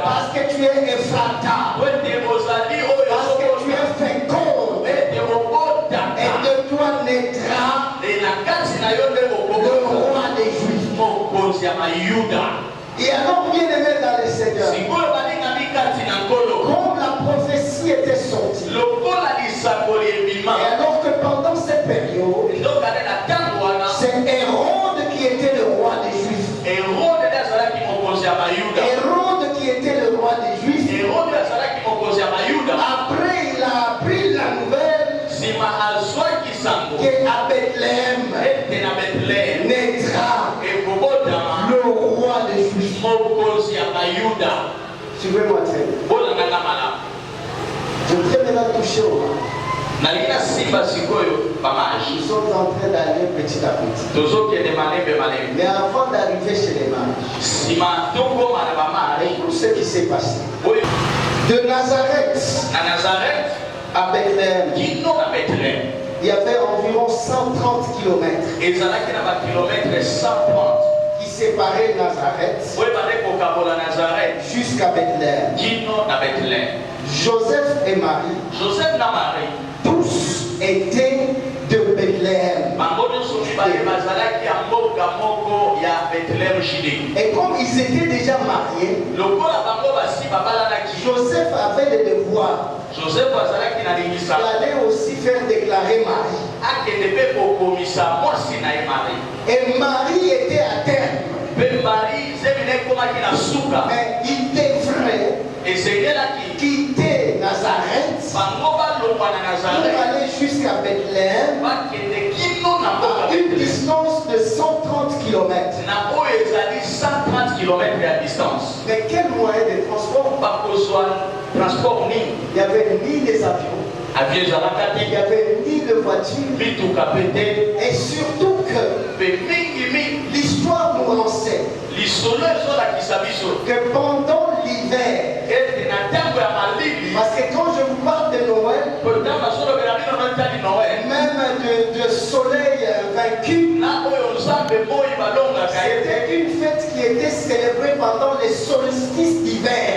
J: Parce que tu es Ephrata. Parce que tu es féconde. Et de toi naîtra le roi des Juifs. Et alors, bien aimé dans le Seigneur, comme la prophétie était sortie, et alors que pendant cette période, c'est Hérode qui était le roi des Juifs. Hérode qui était le roi des Juifs. Après, il a appris la nouvelle qu'à Bethléem naîtra le roi des Juifs. Suivez-moi très bien. Je voudrais maintenant toucher au roi. Nous sommes en train d'aller petit à petit. Mais avant d'arriver chez les mages, pour ce qui s'est passé, De Nazareth à Bethléem, il y avait environ 130 km qui séparaient Nazareth jusqu'à Bethléem. Joseph et Marie, tous étaient de Bethléem. Et comme ils étaient déjà mariés, Joseph avait le devoir d'aller aussi faire déclarer Marie. Et Marie était à terme. Mais il devrait quitter Nazareth pour aller jusqu'à Bethléem à une distance de 130 km. Mais quel moyen de transport? Il n'y avait ni des avions, il n'y avait ni de voiture. Et surtout que l'histoire nous renseigne que pendant l'hiver, parce que quand je vous parle de Noël, même de soleil vaincu, c'était une fête qui était célébrée pendant les solstices d'hiver.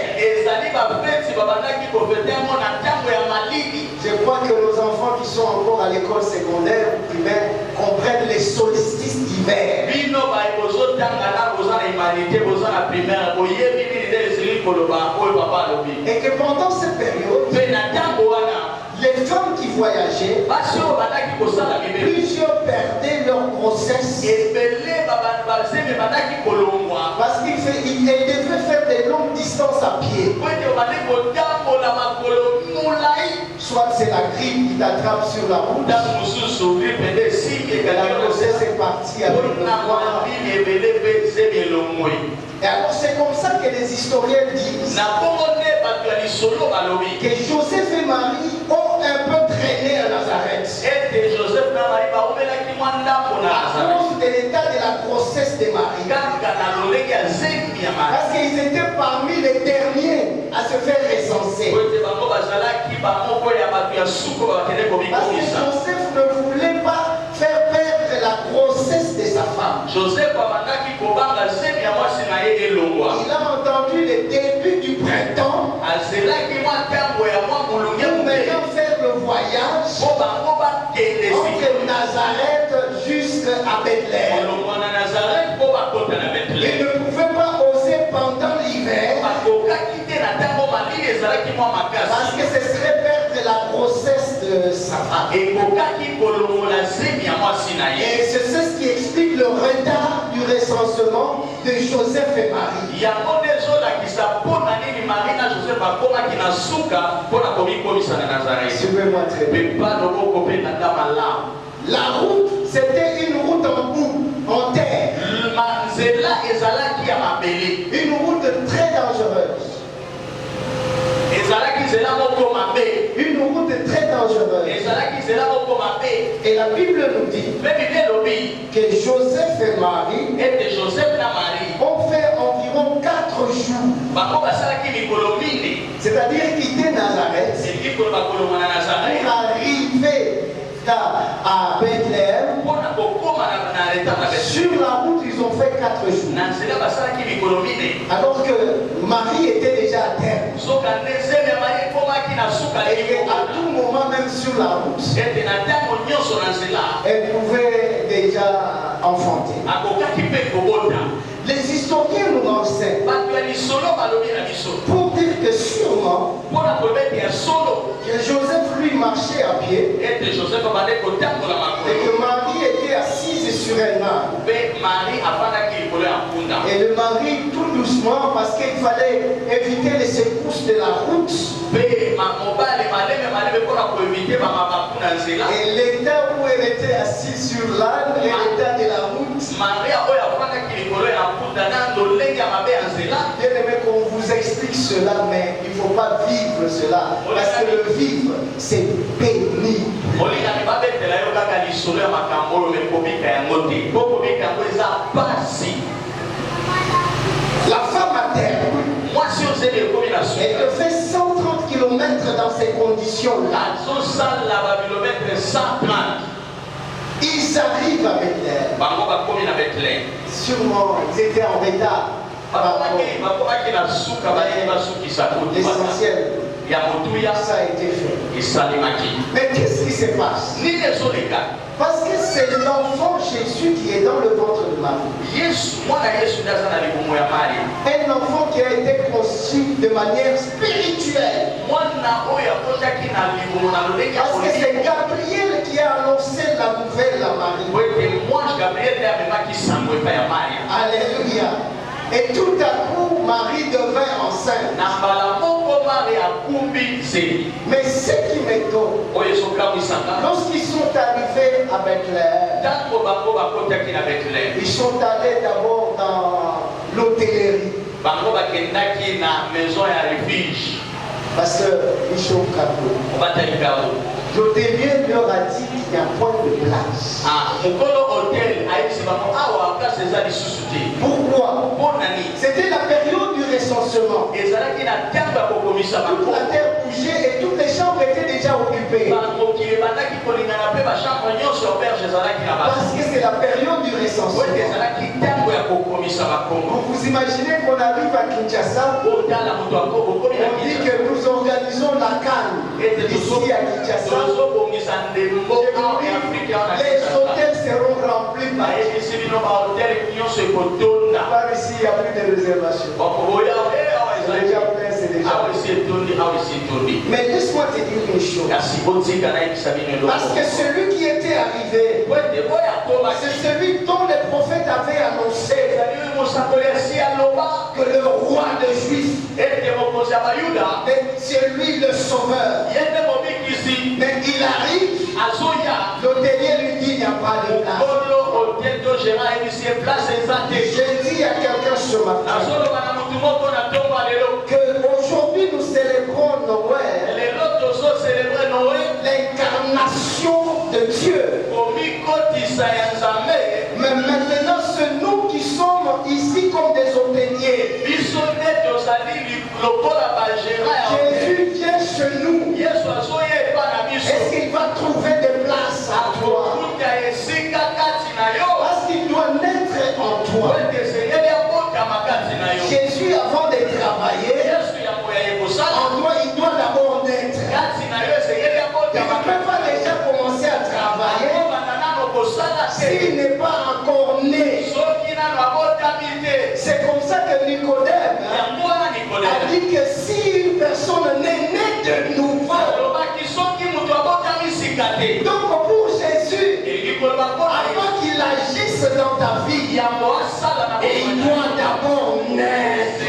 J: Je crois que nos enfants qui sont encore à l'école secondaire ou primaire comprennent les solstices d'hiver. Et que pendant cette période, les femmes qui voyageaient, plusieurs perdaient leur grossesse parce qu'ils devaient faire des longues distances à pied. Soit c'est la grippe qui t'attrape sur la route, la grossesse est partie avec le poids. Et alors c'est comme ça que les historiens disent que Joseph et Marie ont un peu traîné à Nazareth à cause de l'état de la grossesse de Marie. Parce qu'ils étaient parmi les derniers à se faire recenser. Parce que Joseph ne voulait pas faire perdre la grossesse de sa femme. Il a entendu le début du printemps pour maintenant faire le voyage entre Nazareth jusqu'à Bethléem. Il ne pouvait pas oser pendant l'hiver parce que ce serait perdre la grossesse de sa femme. Et c'est ce qui explique le retard du recensement de Joseph et Marie. Suivez-moi très bien. La route, c'était une route en boue, en terre. Une route très dangereuse. Une route très dangereuse. Et la Bible nous dit que Joseph et Marie ont fait environ 4 jours. C'est-à-dire quitter Nazareth pour arriver à Bethléem. Sur la route, ils ont fait 4 jours. Alors que Marie était déjà à terre. Et à tout moment, même sur la route, elle pouvait déjà enfanter. Les historiens nous renseignent pour dire que sûrement que Joseph lui marchait à pied et que Marie était assise sur un arbre. Et le mari tout doucement, parce qu'il fallait éviter les secousses de la route. Et l'état où elle était assise sur l'arbre et l'état de la route. Bien aimé qu'on vous explique cela, mais il ne faut pas vivre cela. Parce que le vivre, c'est pénible. La femme à terre, elle fait 130 mettre dans ces conditions-là. Ils arrivent à Bethléem. Sûrement, ils étaient en retard. L'essentiel, ça a été fait. Mais qu'est-ce qui se passe? Parce que c'est l'enfant Jésus qui est dans le ventre de Marie. Un enfant qui a été conçu de manière spirituelle. Parce que c'est Gabriel qui a annoncé la nouvelle à Marie. Alléluia. Et tout à coup, Marie devint enceinte. Mais ce qui m'étonne, lorsqu'ils sont arrivés à Bethléem, ils sont allés d'abord dans l'hôtellerie. Parce qu'ils sont cadeaux. L'hôtelier leur a dit qu'il n'y a point de place. Pourquoi? C'était la période du recensement. Toute la terre bougeait et toutes les chambres étaient déjà occupées. Parce que c'est la période du recensement. Vous imaginez qu'on arrive à Kinshasa, on dit que nous organisons la canne ici à Kinshasa. Les hôtels seront remplis par ici, il n'y a plus de réservation. C'est déjà plein, c'est déjà plein. Mais laisse-moi te dire une chose. Parce que celui qui était arrivé, c'est celui dont les prophètes avaient annoncé que le roi de Juifs, c'est lui le sauveur. Mais il arrive, l'hôtelier lui dit il n'y a pas de place. Je dis à quelqu'un ce matin qu'aujourd'hui nous célébrons Noël, l'incarnation de Dieu. Mais maintenant c'est nous qui sommes ici comme des hôteliers. Jésus vient chez nous. Est-ce qu'il va trouver des places à toi? Parce qu'il doit naître en toi. Jésus, avant de travailler, en toi, il doit d'abord naître. Il ne peut pas déjà commencer à travailler s'il n'est pas encore né. C'est comme ça que Nicodème a dit que si une personne n'est née de nouveau, donc pour Jésus, avant qu'il agisse dans ta vie, il doit d'abord naître.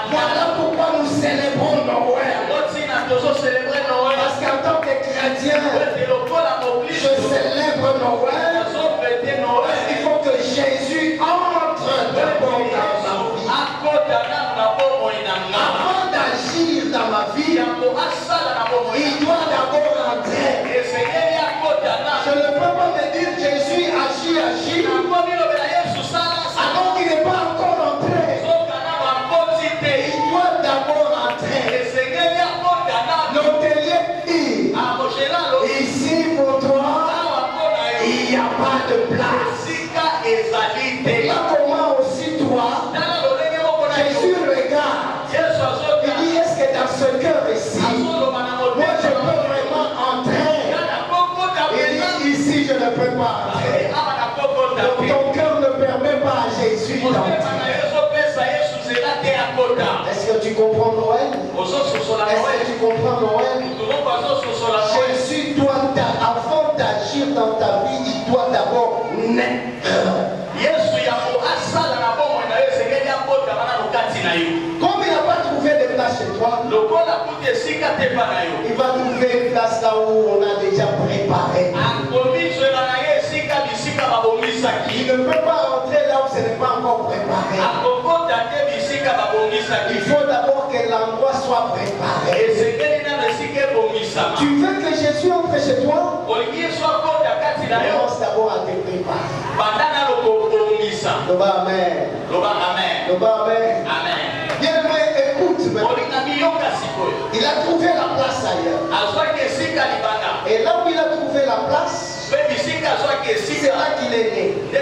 J: Voilà pourquoi nous célébrons Noël. Parce qu'en tant que chrétien, je célèbre Noël. Parce qu'il faut que Jésus entre d'abord dans ma vie. Avant d'agir dans ma vie, il doit d'abord entrer. Je ne peux pas me dire Jésus agit, alors qu'il n'est pas encore entré. Il doit d'abord entrer. L'hôtelier dit, ici pour toi, il n'y a pas de place. Et là comment aussi toi, Jésus regarde, il dit, est-ce que dans ce cœur ici, moi je peux vraiment entrer? Il dit, ici je ne peux pas entrer. Donc ton cœur ne permet pas à Jésus d'entrer. Est-ce que tu comprends Noël? Est-ce que tu comprends Noël? Jésus doit, avant d'agir dans ta vie, il doit d'abord naître. Comme il n'a pas trouvé de place chez toi, il va trouver une place là où on a déjà préparé. Il ne peut pas rentrer là où ce n'est pas encore préparé. Il faut d'abord que l'endroit soit préparé. Tu veux que Jésus entre chez toi? Commence d'abord à te préparer. Loba amen. Loba amen. Bien-aimé, écoute maintenant. la place, c'est là qu'il est né. La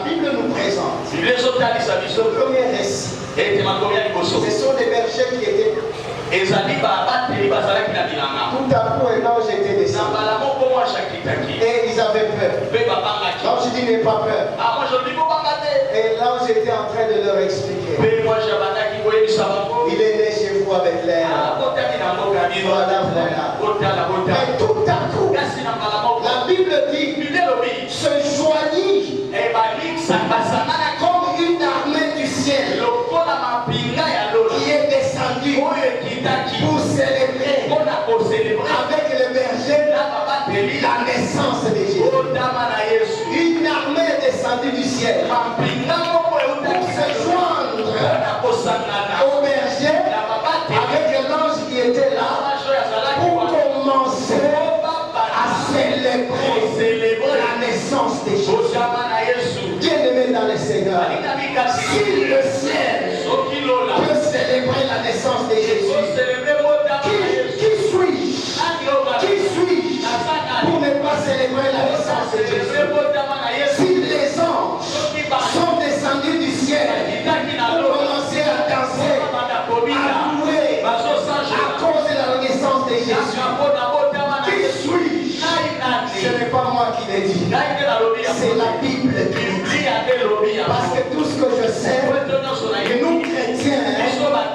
J: Bible nous présente le premier récit. Ce sont des bergers qui étaient. Tout à coup, un ange était descendu. Et ils avaient peur. L'ange dit n'aie pas peur. Et l'ange était en train de leur expliquer. Il est né chez vous avec l'air. Voilà. Mais tout à coup, la Bible dit se joignit comme une armée du ciel qui est descendue pour célébrer avec les bergers la naissance de Jésus. Une armée est descendue du ciel pour se joindre aux bergers avec l'ange qui était là pour commencer à célébrer la naissance de Jésus. Bien-aimé dans le Seigneur, si le ciel peut célébrer la naissance de Jésus, qui suis-je pour ne pas célébrer la naissance de Jésus? Si les anges sont descendus du ciel pour commencer à danser, à louer à cause de la naissance de Jésus, qui suis-je? Ce n'est pas moi qui l'ai dit, c'est la Bible qui le dit. Parce que tout ce que je sais, que nous chrétiens,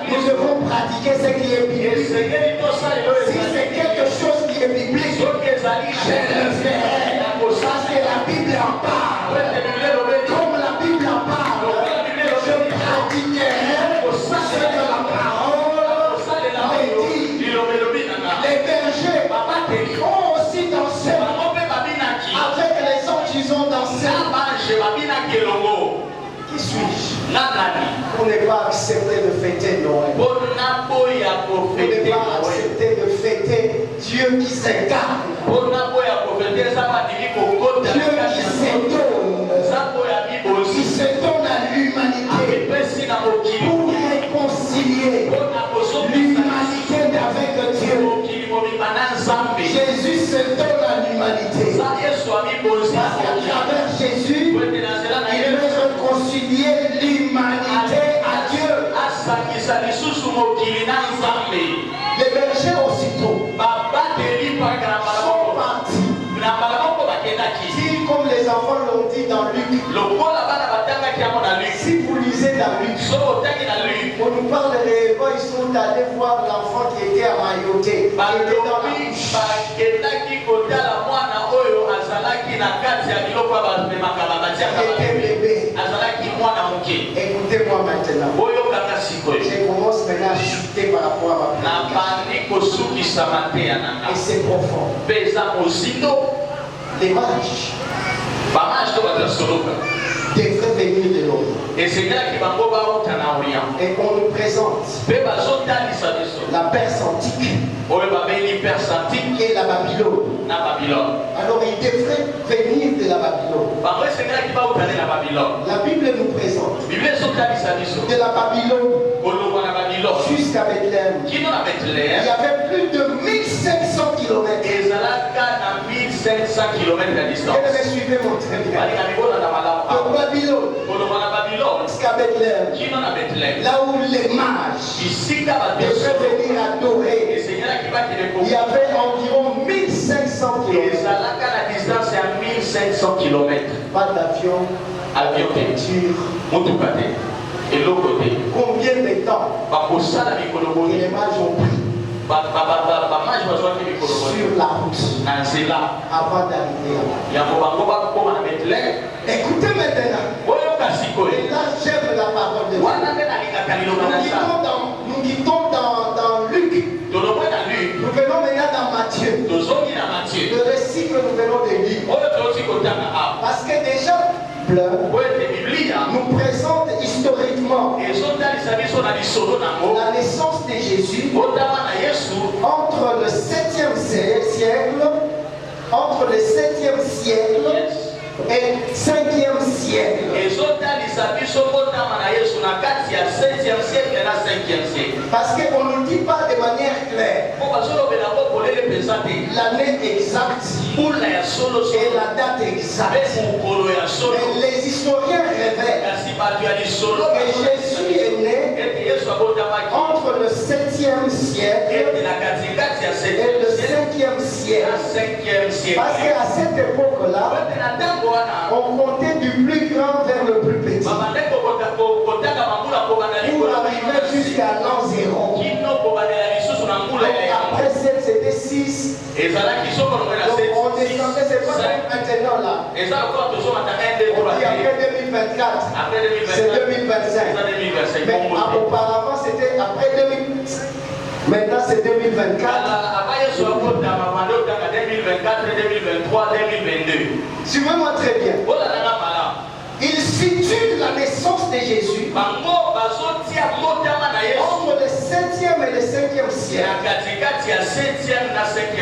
J: nous devons pratiquer ce qui est biblique. Si c'est quelque chose qui est biblique, je le ferai. Parce que la Bible en parle. Comme la Bible en parle, je pratiquerai ce que la parole me dit. Les bergers ont aussi dansé. Avec les autres, ils ont dansé. Qui suis-je pour ne pas accepter de fêter Noël? Pour ne pas accepter de fêter Dieu qui s'incarne, Dieu qui s'étonne à l'humanité pour réconcilier l'humanité avec Dieu. Jésus s'étonne à l'humanité parce qu'à travers Jésus, il veut réconcilier l'humanité à Dieu. Les bergers aussitôt sont partis. Si, comme les enfants l'ont dit dans Luc, si vous lisez dans Luc, on nous parle réellement, ils sont allés voir l'enfant qui était amailloté, qui était dans la bouche. Qui était bébé. Écoutez-moi maintenant. Je commence maintenant à chuter par rapport à ma prédication. Et c'est profond. Les mages devraient venir de l'Orient. Et on nous présente la Perse antique et la Babylone. Alors ils devraient venir de la Babylone. La Bible nous présente de la Babylone jusqu'à Bethléem. Il y avait plus de 1500 km. Et me suivez mon très bien. De Babylone jusqu'à Bethléem. Là où les mages devaient venir adorer. Il y avait environ 1500 km. Pas d'avion,
I: avion,
J: voiture.
I: Et l'autre côté,
J: combien de temps les mages ont pris sur la route avant d'arriver là? Écoutez maintenant. Et là, j'aime la parole de Dieu. Nous quittons dans Luc. Nous venons maintenant dans Matthieu. Le récit que nous venons de lire. Parce que déjà, nous présente historiquement la naissance de Jésus entre le 7e siècle et 5e siècle. Parce qu'on ne nous dit pas de manière claire l'année exacte et la date exacte. Mais les historiens révèlent que Jésus est né entre le 7e siècle et le 5e siècle. Parce qu'à cette époque-là, on comptait du plus grand vers le plus petit. Pour arriver jusqu'à l'an 0. Donc après 7, c'était 6. Donc on descendait, c'est pas comme maintenant là. On dit après 2024, c'est 2025. Mais auparavant, c'était après 2025. Maintenant, c'est 2024. Suivez-moi très bien. Il situe la naissance de Jésus entre le 7e et le 5e siècle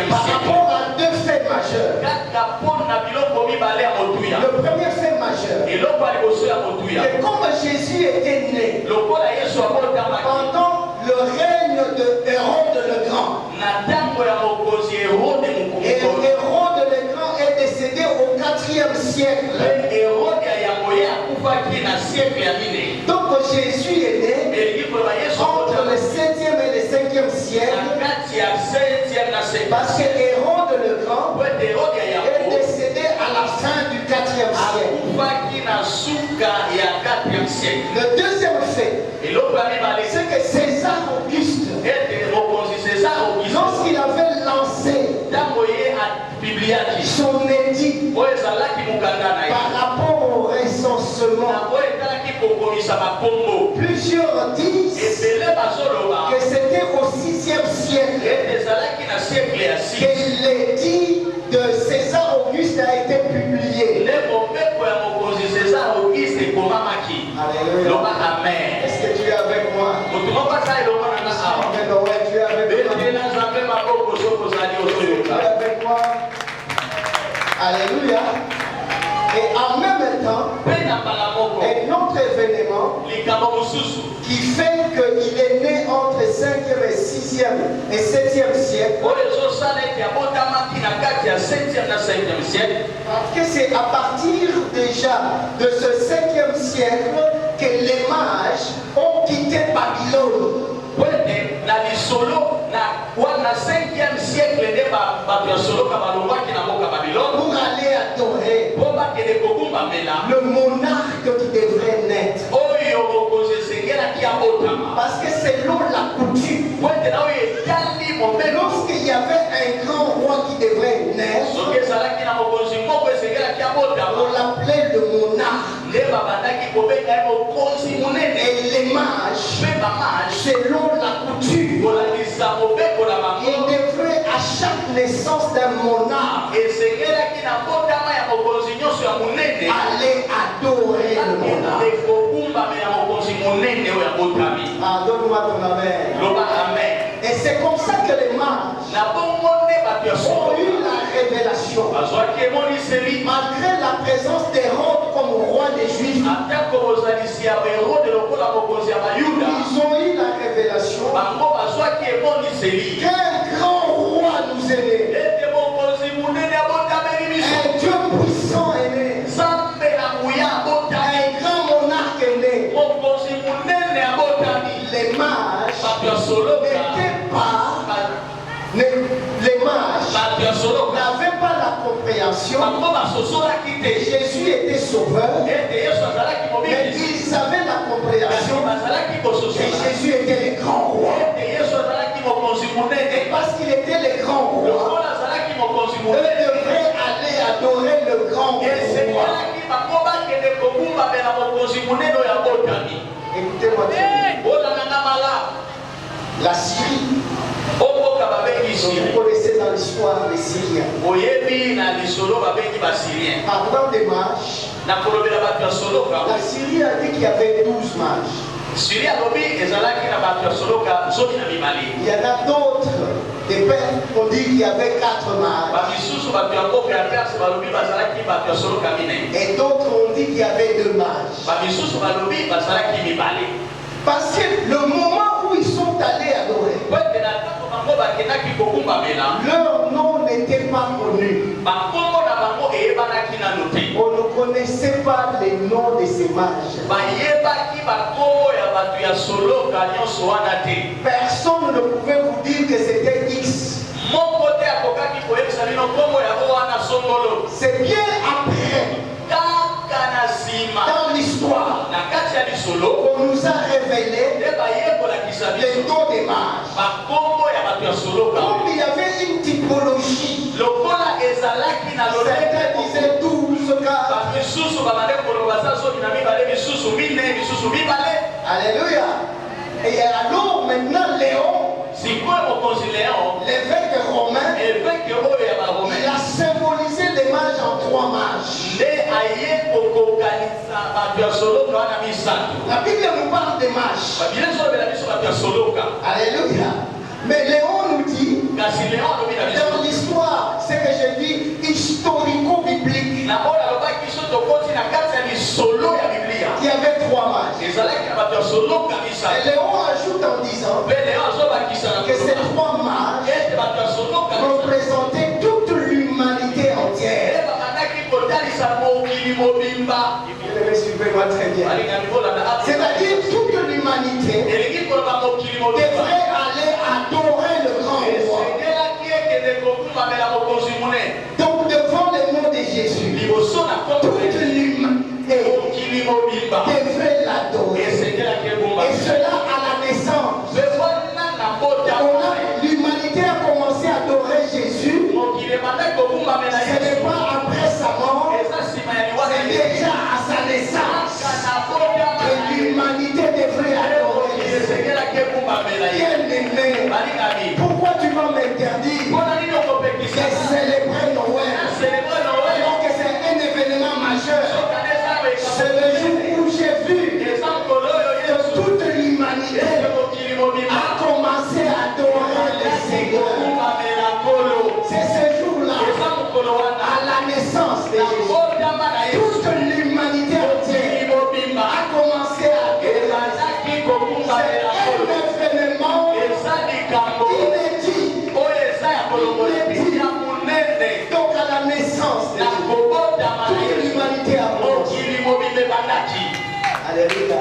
J: par rapport à deux faits majeurs. Le premier fait majeur est comme Jésus était né pendant le règne de Hérode le Grand. Et Hérode le Grand est décédé au 4e siècle. Donc Jésus est né entre le 7e et le 5e siècle parce que Hérode le Grand est décédé à la fin du 4e siècle. Le deuxième fait, c'est que César Auguste, lorsqu'il avait lancé son édit par rapport au recensement, plusieurs disent que c'était au 6e siècle que l'édit de César Auguste a été publié. Alléluia. Est-ce que tu es avec moi? Tu es avec moi? Alléluia. Et en même temps, un autre événement qui fait qu'il est né entre 5e et 6e et 7e siècle. Parce que c'est à partir déjà de ce 5e siècle que les mages ont quitté Babylone. Pour aller adorer le monarque qui devrait naître. Parce que selon la coutume, lorsqu'il y avait un grand roi qui devrait naître, on l'appelait le monarque. Et les mages, selon la coutume, ils devraient à chaque naissance d'un monarque aller adorer le monarque. Ah, donne-moi ton amen. Et c'est comme ça que les mages ont eu la révélation. Malgré la présence d'Hérode comme roi des Juifs, ils ont eu la révélation qu'un grand roi nous est né. Un Dieu puissant est né. Un grand monarque est né. Les mages n'avaient pas la compréhension que Jésus était sauveur, mais ils avaient la compréhension que Jésus était le grand roi. Et parce qu'il était le grand roi, eux devraient aller adorer le grand roi. Écoutez-moi bien. La Syrie. Vous connaissez dans l'histoire les Syriens. Parlant des mages, la Syrie a dit qu'il y avait 12 mages. Il y en a d'autres, des pères, on dit qu'il y avait 4 mages. Et d'autres ont dit qu'il y avait 2 mages. Parce que le moment où ils sont allés adorer, leur nom n'était pas connu. On ne connaissait pas les noms de ces mages. Personne ne pouvait vous dire que c'était X. C'est bien après, dans l'histoire, on nous a révélé les noms des mages. Comme il y avait une typologie, certains disaient 12 cas. Alléluia. Et alors maintenant Léon, l'évêque romain, il a symbolisé les mages en 3 mages. La Bible nous parle des mages. Alléluia. Mais Léon nous dit, dans l'histoire, c'est que je dis historico-biblique, il y avait 3 mages. Et Léon ajoute en disant que ces 3 mages représentaient toute l'humanité entière. Suivez-moi très bien. C'est-à-dire toute l'humanité devrait aller adorer le grand roi. Donc devant le nom de Jésus, toute l'humanité devrait l'adorer. Et cela à la naissance. L'humanité a commencé à adorer Jésus. Ce n'est pas après sa mort, c'est déjà à sa naissance que l'humanité devrait adorer Jésus. Bien-aimé, pourquoi tu vas m'interdire de célébrer Noël alors que c'est un événement majeur? C'est le jour où j'ai vu que toute l'humanité a commencé à adorer le Seigneur. C'est ce jour-là, à la naissance de Jésus, toute l'humanité entière a commencé à adorer. C'est un événement inédit. Donc à la naissance de Jésus, toute l'humanité a commencé. Alléluia.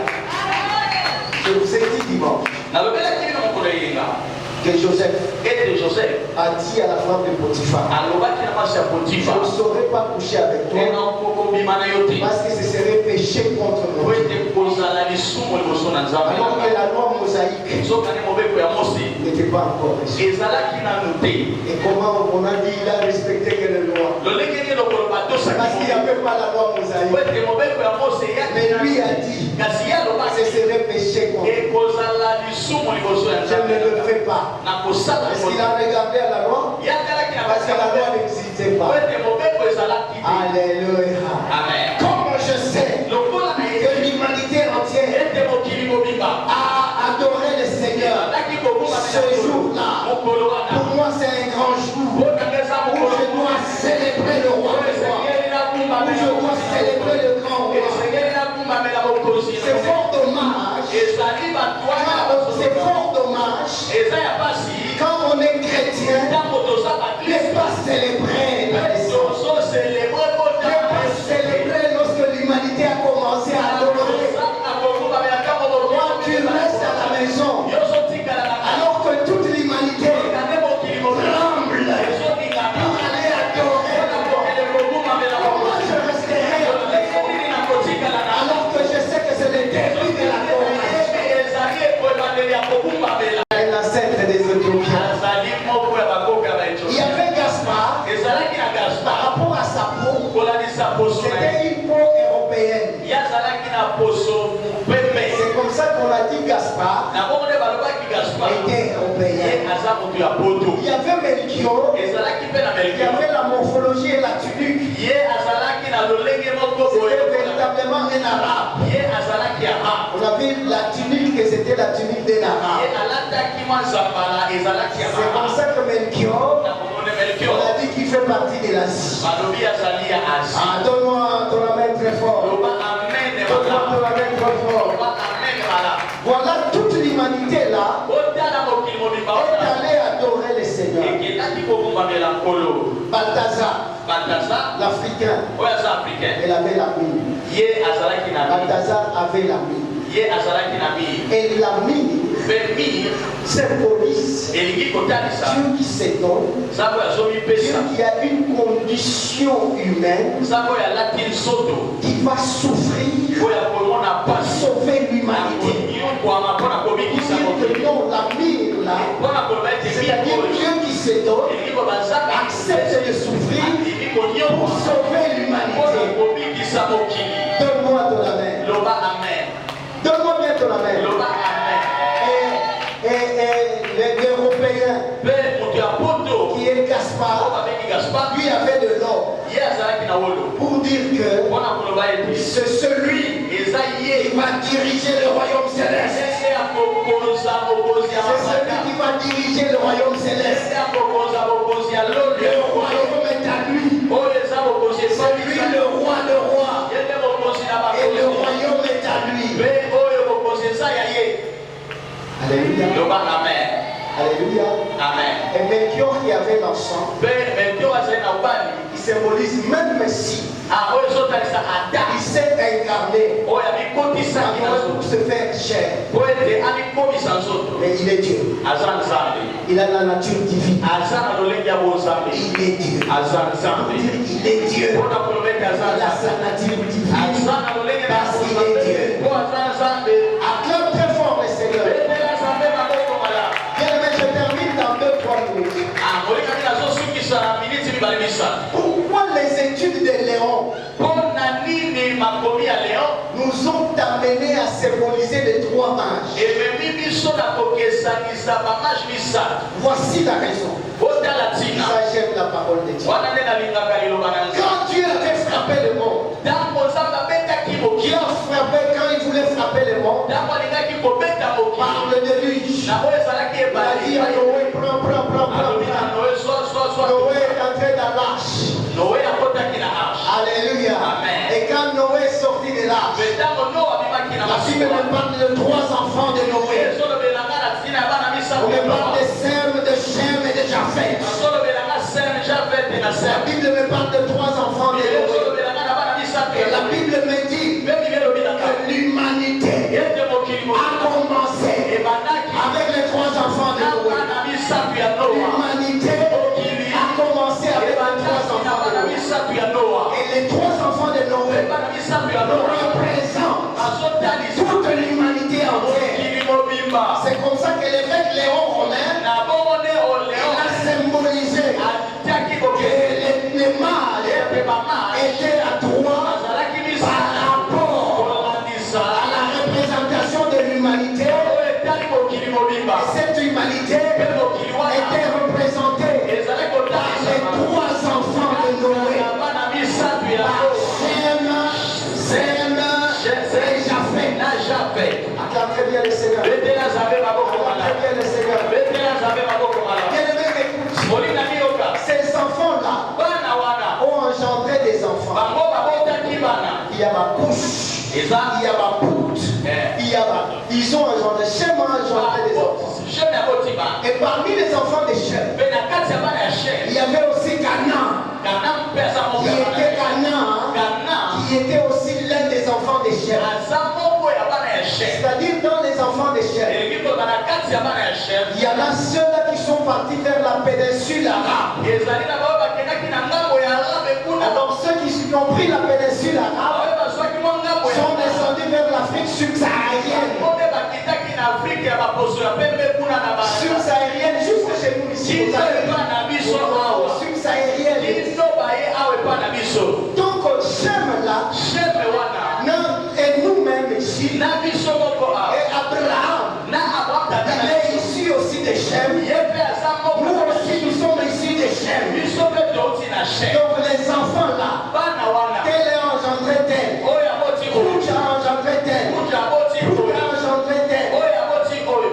J: Je vous ai dit dimanche que Joseph a dit à la femme de Potiphar, je ne saurais pas coucher avec toi parce que ce serait péché contre nous. Alors que la loi mosaïque n'était pas encore reçue. Et comment on a dit il a respecté que les lois? Parce qu'il n'y avait pas la loi mosaïque. Mais lui a dit ce serait péché contre nous. Je ne le fais pas. Est-ce qu'il a regardé à la loi? Parce que la loi n'existait pas. Alléluia. Amen. Comme je sais que l'humanité entière a adoré le Seigneur ce jour-là, pour moi c'est un grand jour où je dois célébrer le roi des rois, où je dois célébrer le grand roi. C'est fort dommage. C'est fort dommage quand on est chrétien n'est pas célébrer la naissance, n'est pas célébrer lorsque l'humanité a commencé à adorer. Toi tu restes à la maison alors que toute l'humanité tremble pour aller adorer. Moi je resterai à la maison alors que je sais que c'est le début de la la scène des Éthiopiens. Il y avait Gaspard. Par rapport à sa peau, c'était une peau européenne. C'est comme ça qu'on a dit Gaspard était européen. Il y avait Melchior. Il y avait la morphologie et la tunique. C'était véritablement un arabe. On a vu la tunique que c'était la tunique d'un arabe. C'est comme ça que Melchior, on a dit qu'il fait partie de l'Asie. Ah, donne-moi ton amen très fort. Donne-moi ton amen très fort. Voilà toute l'humanité là est allée adorer le Seigneur. Balthazar, l'Africain, il avait la mine. Balthazar avait la mine. Et la mine symbolise Dieu qui s'étonne, Dieu qui a une condition humaine, qui va souffrir pour sauver l'humanité. Pour dire que non, la mine là, c'est-à-dire Dieu qui s'étonne, accepte de souffrir pour sauver l'humanité. Donne-moi ton amen. Donne-moi bien ton amen. Et l'Européen qui est Gaspard, lui avait de l'or. Pour dire que c'est celui qui va diriger le royaume céleste. C'est celui qui va diriger le royaume céleste. Le royaume est à lui. C'est lui le roi de rois. Et le royaume est à lui. Alléluia. Alléluia.
I: Amen.
J: Et Melchior qui avait l'encens, il symbolise même Messie. Il s'est incarné pour se faire chair. Mais il est Dieu. Il a la nature divine. Il est Dieu. Il est Dieu. Il a sa nature divine. Parce qu'il est Dieu. Acclame très fort le Seigneur. Bien-aimé, je termine dans 2-3 minutes. Pourquoi les études de Léon nous ont amenés à symboliser les 3 mages? Voici la raison. Ça, j'aime la parole de Dieu. Quand Dieu avait frappé le monde, Dieu a frappé quand il voulait frapper le monde par le déluge. Il a dit à Noé, prends. Noé est entré dans l'arche. Alléluia. Et quand Noé est sorti de l'arche, la Bible me parle de 3 enfants de Noé. On me parle de Sem, de Shem et de Japheth. La Bible me parle de 3 enfants de Noé. Et la Bible me dit que l'humanité a commencé avec les 3 enfants de Noé. L'humanité a commencé avec les 3 enfants de Noé. Et les 3 enfants de Noé représentent toute l'humanité entière. C'est comme ça que l'évêque Léon Romain a symbolisé que les mâles étaient à 3 par rapport à la représentation de l'humanité. Et cette humanité était représentée par les 3 enfants de Noé. Sem, et Japheth. Acclame très bien le Seigneur. Acclame très bien le Seigneur. Bien-aimé, écoute. Ces enfants-là ont engendré des enfants. Il y a ma couche. Il y a ma poutre. Ils ont engendré. Shem a engendré des enfants. Et parmi les enfants de Shem, il y avait aussi Canaan. Qui était aussi l'un des enfants de Shem. C'est-à-dire dans les enfants de Shem, il y en a ceux-là qui sont partis vers la péninsule arabe. Alors ceux qui ont pris la péninsule arabe sont descendus vers l'Afrique subsaharienne. Subsaharienne jusque chez nous ici. Subsaharienne. Donc Shem là, et nous-mêmes ici, et Abraham, il est issu aussi de Shem. Nous aussi nous sommes issus de Shem. Donc les enfants là, tel est engendré tel, Couch a engendré tel, Couch a engendré tel.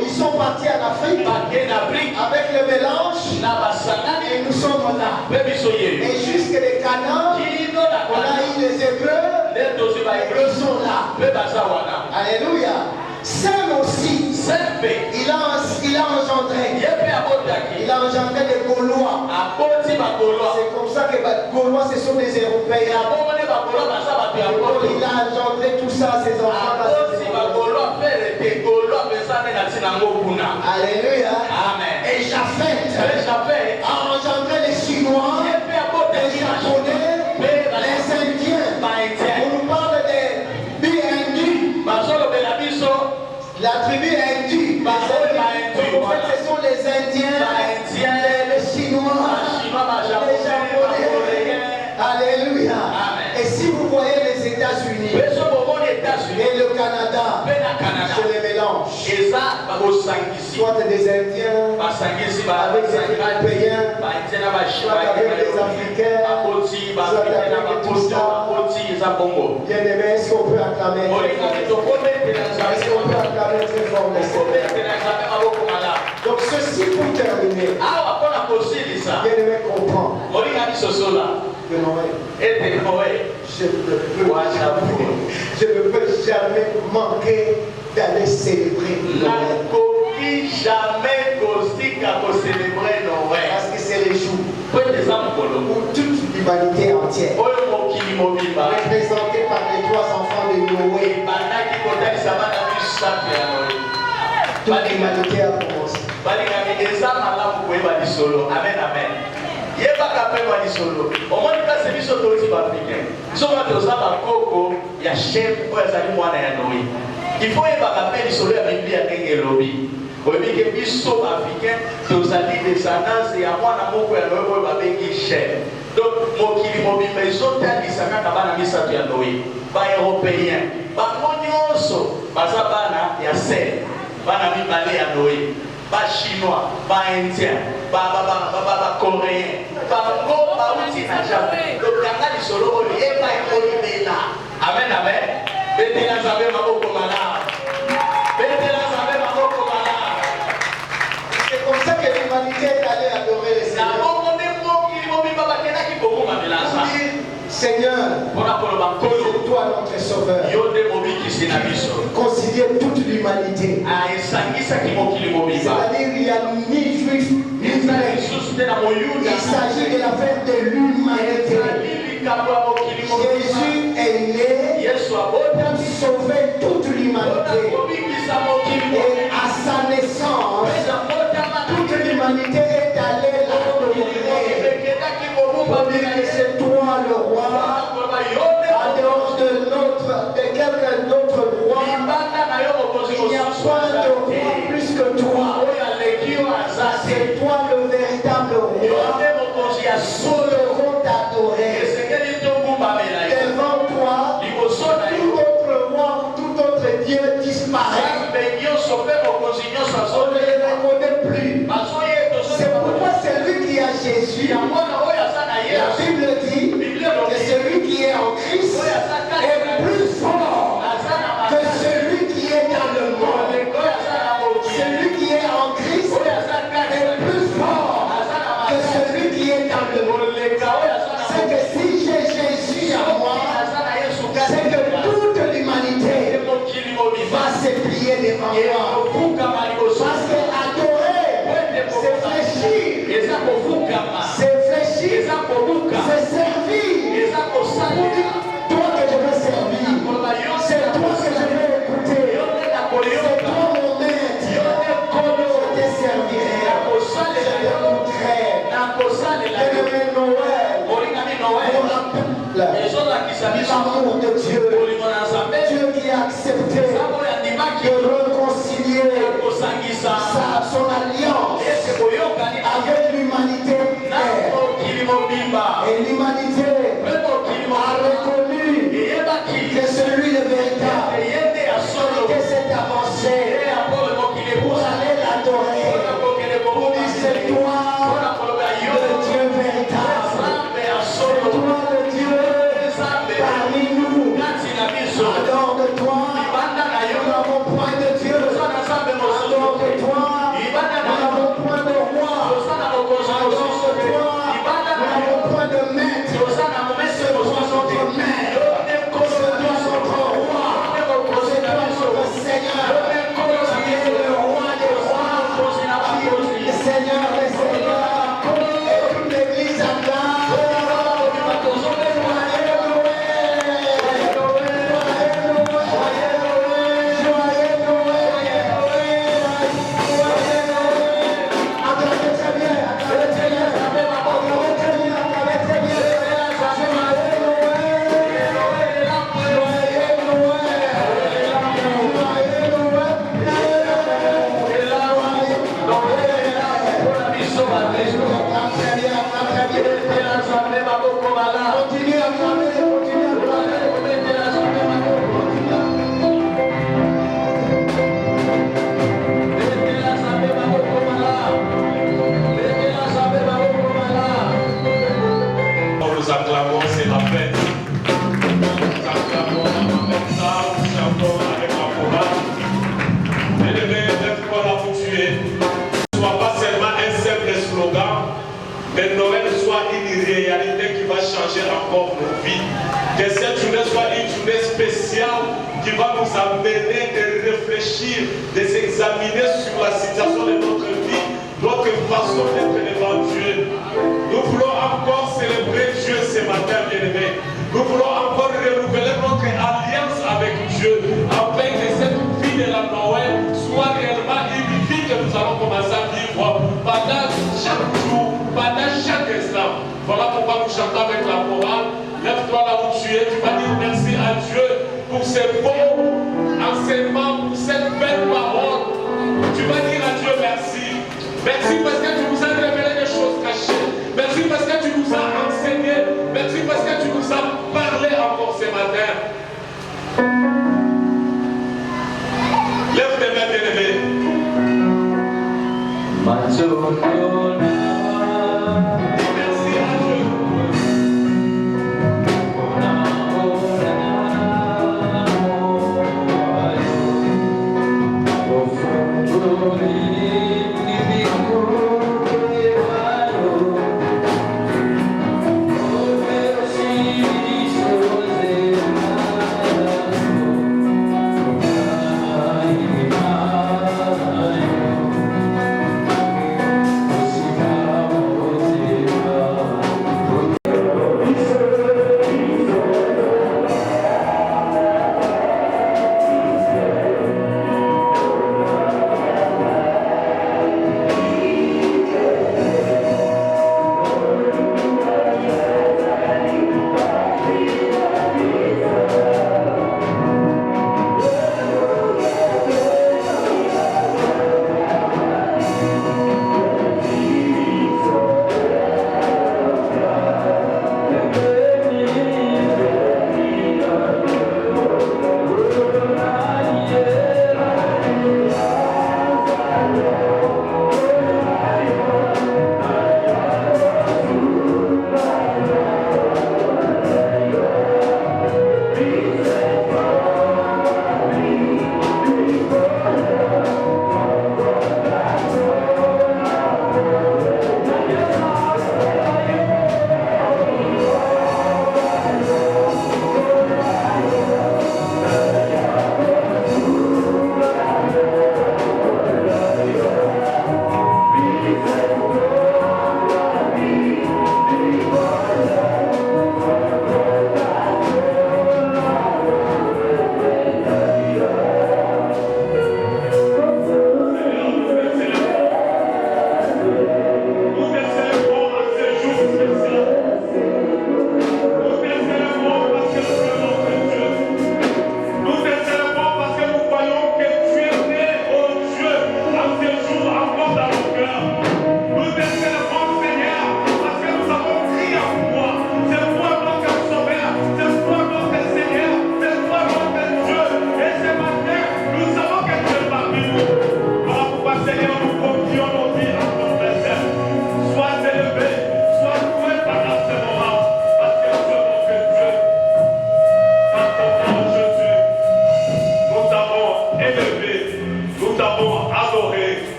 J: Ils sont partis en Afrique avec le mélange et nous sommes là. Et jusque les Canaan, on a eu les Hébreux, ils sont là. Alléluia. Sem aussi, il a engendré des Gaulois. C'est comme ça ça que les Gaulois, ce sont des Européens. Il a engendré tout ça, ses enfants. Alléluia.
I: Amen.
J: Et Japheth a engendré les Chinois, les Japonais, les Indiens. On nous parle des Bi-Indus. La tribu Indus. En fait, ce sont les Indiens, les Chinois, les Japonais. Alléluia. Et si vous voyez les États-Unis et le Canada, je les mélange. Soit des Indiens avec des Européens, soit avec des Africains, soit avec tout ça. Bien aimé, est-ce qu'on peut acclamer? Est-ce qu'on peut acclamer très fort? Donc ceci pour terminer. Bien aimé, comprends que Noël, je ne peux jamais manquer d'aller célébrer Noël. Parce que c'est les jours où toute l'humanité entière, représentée par les 3 enfants de Noé, toute l'humanité a commencé.
I: Amen, amen. Yebaka pe wa lisolo omoni kasi biso toti ba africain soka toza ba koko ya chef oyo azali mwana ya Noé il faut yebaka pe lisolo ya Biblia ndenge elobi oyebi ke biso ba africain tozali descendance ya mwana moko ya Noé oyo babengi chef donc mokili mobimba ezotangisa kaka bana misato ya Noé ba européen bango nyonso baza bana ya Sem bana mibale ya Noé ba chinois, ba indien, ba coréen, bango bauti na Japon. Donc kanga lisolo oli eba ekoli bela. Amen amen. Betela zabe maboko mala. Betela zabe maboko mala.
J: C'est comme ça que l'humanité est allée adorer le Seigneur. Seigneur, c'est toi notre sauveur. Considère toute l'humanité. C'est-à-dire il n'y a ni juif, ni grec. Il s'agit de l'affaire de l'humanité. Jésus est né pour sauver toute l'humanité. Et à sa naissance, toute l'humanité est allée l'adorer. C'est toi le roi. En dehors de quelqu'un d'autre roi, il n'y a pas de roi plus que toi. C'est toi le véritable roi. Nous devons t'adorer. Devant toi, tout autre roi, tout autre Dieu disparaît. On ne le reconnaît plus. C'est pourquoi celui qui a Jésus, la Bible dit que celui qui est en Christ est plus fort que celui qui est dans le monde. Celui qui est en Christ est plus fort que celui qui est dans le monde. C'est que si j'ai Jésus en moi, c'est que toute l'humanité va se plier devant moi. Parce que adorer, c'est fléchir. C'est fléchir. C'est servir. Toi que je veux servir. C'est toi que je veux écouter. C'est toi mon maître. Je te servirai. Je t'écouterai. Bien-aimé Noël. L'amour de Dieu. Dieu qui a accepté de réconcilier son alliance avec l'humanité. Et l'humanité a reconnu que celui le véritable était cette avancée pour aller l'adorer. Pour dire c'est toi le Dieu véritable. C'est toi le Dieu parmi nous. Adore de toi. Nous n'avons point de Dieu. Adore de toi.
K: encore nos vies. Que cette journée soit une journée spéciale qui va nous amener de réfléchir, de s'examiner sur la situation de notre vie, notre façon d'être devant Dieu. Nous voulons encore célébrer Dieu ce matin, bien-aimés. Nous voulons encore renouveler notre alliance avec Dieu, afin que cette vie de la Noël soit réellement une vie que nous allons commencer à vivre pendant chaque jour, pendant chaque instant. Voilà pourquoi nous chantons avec la morale. Lève-toi là où tu es, tu vas dire merci à Dieu pour ces beaux enseignements, pour cette belle parole. Tu vas dire à Dieu merci. Merci parce que tu nous as révélé des choses cachées. Merci parce que tu nous as enseigné. Merci parce que tu nous as parlé encore ce matin. Lève tes mains, bien-aimés.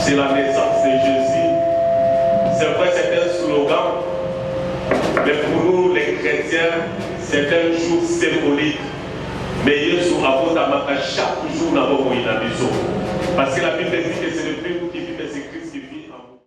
K: C'est la naissance de Jésus. C'est vrai, c'est un slogan, mais pour nous, les chrétiens, c'est un jour symbolique. Mais Jésus a chaque jour dans vos maison. Parce que la Bible dit que c'est le prix qui